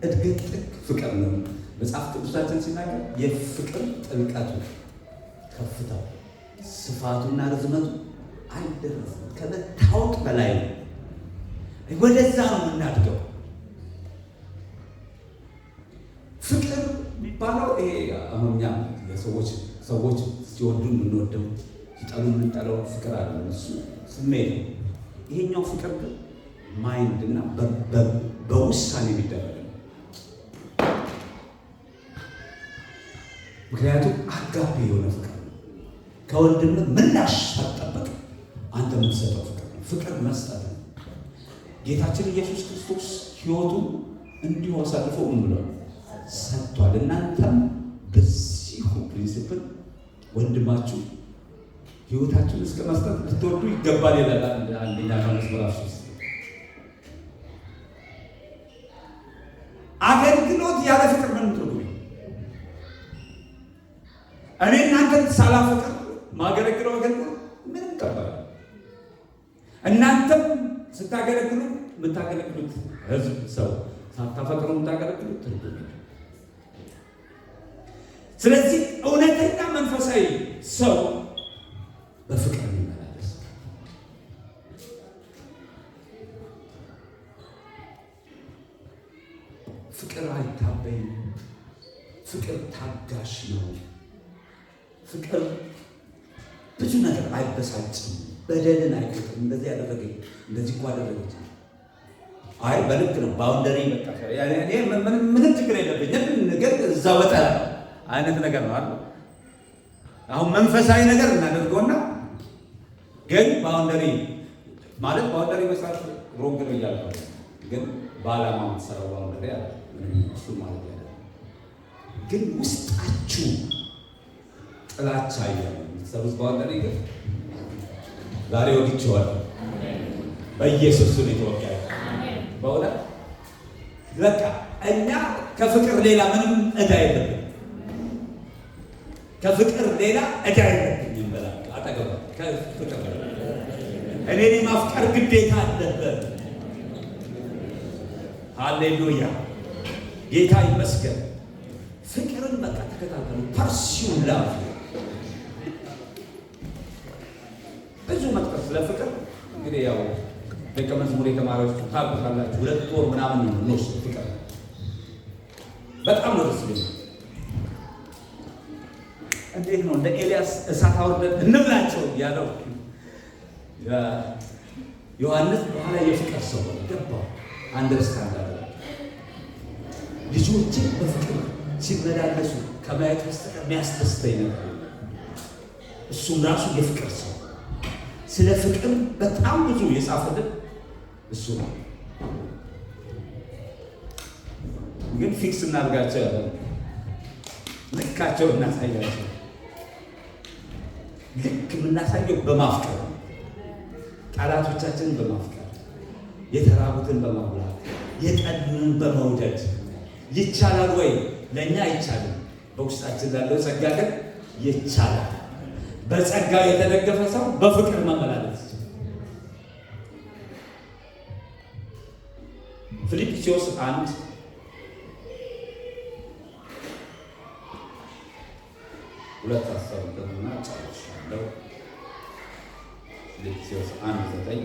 እድገት ጥግ ፍቅር ነው። መጽሐፍ ቅዱሳችን ሲናገር የፍቅር ጥልቀቱ፣ ከፍታው፣ ስፋቱና ርዝመቱ አይደረስም፣ ከመታወቅ በላይ ነው። ወደዛ ነው የምናድገው። ፍቅር የሚባለው ይሄ አሁን እኛ ሰዎች ሲወዱ የምንወደው ሲጠሉ የምንጠላው ፍቅር አለ። እሱ ስሜት ነው። ይሄኛው ፍቅር ግን ማይንድ እና በውሳኔ የሚደረግ ነው። ምክንያቱም አጋፔ የሆነ ፍቅር ነው። ከወንድም ምላሽ ሳትጠበቅ አንተ የምትሰጠው ፍቅር ነው። ፍቅር መስጠት ነው። ጌታችን ኢየሱስ ክርስቶስ ሕይወቱን እንዲሁ አሳልፎ ምን ብሏል? ሰጥቷል። እናንተም በዚሁ ፕሪንሲፕል ወንድማችሁ ሕይወታችሁን እስከ መስጠት ልትወዱ ይገባል ይላል አንደኛ ዮሐንስ ምዕራፍ 3። አገልግሎት ያለ ፍቅር ምን ትርጉም? እኔ እናንተን ሳላፈቅር ማገለግለው አገልግሎት ምንም ቀባል። እናንተም ስታገለግሉ የምታገለግሉት ህዝብ ሰው ሳታፈቅሩ የምታገለግሉት ትርጉም። ስለዚህ እውነተኛ መንፈሳዊ ሰው በፍቅር የሚመላለስ ፍቅር አይታበይም። ፍቅር ታጋሽ ነው። ፍቅር ብዙ ነገር አይበሳጭም። በደልን አይቆጥም። እንደዚህ ያደረገኝ እንደዚህ እኮ አደረገች፣ አይ በልክ ነው ባውንደሪ በቃ ምንም ችግር የለብኝም ግን እዛ ወጣ አይነት ነገር ነው አይደል? አሁን መንፈሳዊ ነገር እናደርገውና ግን ባውንደሪ ማለት ባውንደሪ መስራት ሮንግ ነው እያልኩ ግን በዓላማ የምትሰራው ባውንደሪ አለ እሱ ማለት ያለ ግን ውስጣችሁ ጥላቻ ያለ የምትሰሩት ባውንደሪ ግን ዛሬ ወግቼዋለሁ በኢየሱስ ስም የተወቀረ በእውነት በቃ እኛ ከፍቅር ሌላ ምንም ዕዳ የለብንም። ከፍቅር ሌላ ዕዳ የለብንም። ይበላል አጠገባ ከፍቅር እኔን ማፍቀር ግዴታ አለበት። ሃሌሉያ ጌታ ይመስገን። ፍቅርን በቃ ተከታተሉ። ፐርሲው ላቭ ብዙ መጥቀስ ስለ ፍቅር እንግዲህ ያው ደቀ መዝሙር የተማሪዎች ታውቃላችሁ 2 ወር ምናምን ነው ፍቅር በጣም ነው ደስ ይላል። እንዴት ነው እንደ ኤልያስ እሳት አውርደን እንብላቸው ያለው ዮሐንስ በኋላ የፍቅር ሰው ገባው። አንደርስታንድ አለ ልጆችን በፍቅር ሲመላለሱ ከማየት በስተቀር የሚያስደስተኝ ነገር እሱም ራሱ የፍቅር ሰው ስለ ፍቅር በጣም ብዙ የጻፈልን እሱ ነው። ግን ፊክስ እናድርጋቸው ያለ ልካቸው እናሳያቸው። ልክ የምናሳየው በማፍቀር ጠላቶቻችንን በማፍቀር የተራቡትን በማብላት የጠሉንን በመውደድ ይቻላል ወይ? ለእኛ አይቻልም። በውስጣችን ላለው ጸጋ ግን ይቻላል። በጸጋ የተደገፈ ሰው በፍቅር መመላለስ ፊልጵስዩስ 1 2 አስተውልና ጨርሻለሁ። ፊልጵስዩስ 1:9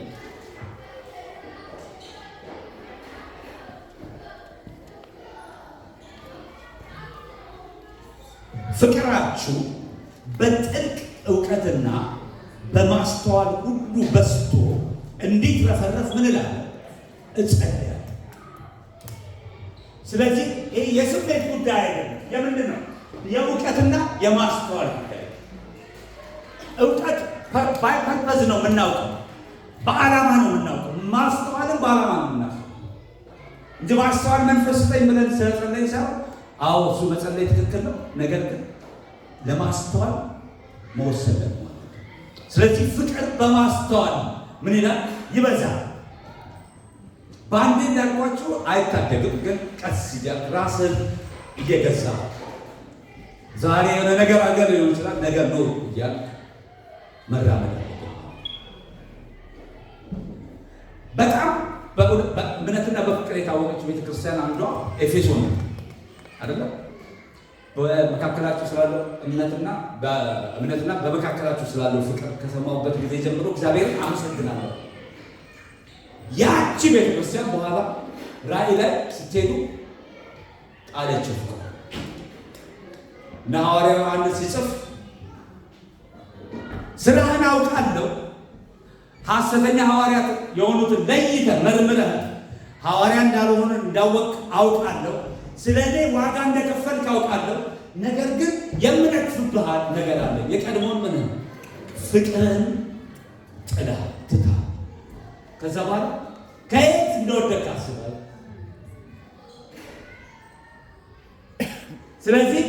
ፍቅራችሁ በጥልቅ እውቀትና በማስተዋል ሁሉ በዝቶ እንዲትረፈረፍ ምን እላለሁ? እጸልያለሁ። ስለዚህ ይሄ የስሜት ጉዳይ አይደለም። የምንድን ነው? የእውቀትና የማስተዋል ጉዳይ። እውቀት ፐርፐዝ ነው የምናውቀው፣ በዓላማ ነው የምናውቀው። ማስተዋልም በዓላማ ነው የምናውቀው እንጂ ማስተዋል መንፈስ ስጠኝ ብለን ስለጸለይ ሳይሆን፣ አዎ እሱ መጸለይ ትክክል ነው። ነገር ግን ለማስተዋል መወሰን ደግሞ ስለዚህ ፍቅር በማስተዋል ምን ይላል? ይበዛል። በአንዴ እንዳልኳችሁ አይታደግም፣ ግን ቀስ እያልክ ራስህን እየገዛ ዛሬ የሆነ ነገር አገር ሊሆን ይችላል፣ ነገር ኖር እያልክ መራመድ አለብህ። በጣም በእምነትና በፍቅር የታወቀች ቤተክርስቲያን አንዷ ኤፌሶን አይደለም? በመካከላችሁ ስላለው እምነትና በመካከላችሁ ስላለው ፍቅር ከሰማሁበት ጊዜ ጀምሮ እግዚአብሔርን አመሰግናለሁ። ያቺ ቤተክርስቲያን በኋላ ራእይ ላይ ስትሄዱ ጣለችው እና ሐዋርያው ዮሐንስ ሲጽፍ ስራህን አውቃለሁ፣ ሐሰተኛ ሐዋርያት የሆኑትን ለይተህ መርምረህ ሐዋርያ እንዳልሆኑ እንዳወቅ አውቃለሁ። ስለ እኔ ዋጋ እንደከፈልክ አውቃለሁ። ነገር ግን የምነቅፍብሃል ነገር አለ። የቀድሞውን ምን ፍቅርን ጥላ ትታ ከዛ በኋላ ከየት እንደወደቅ አስበህ። ስለዚህ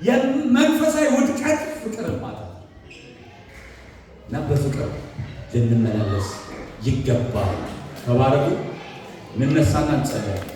የመንፈሳዊ ውድቀት ፍቅር ማለት እና በፍቅር ልንመላለስ ይገባል። ተባረኩ። እንነሳና እንጸልያለን።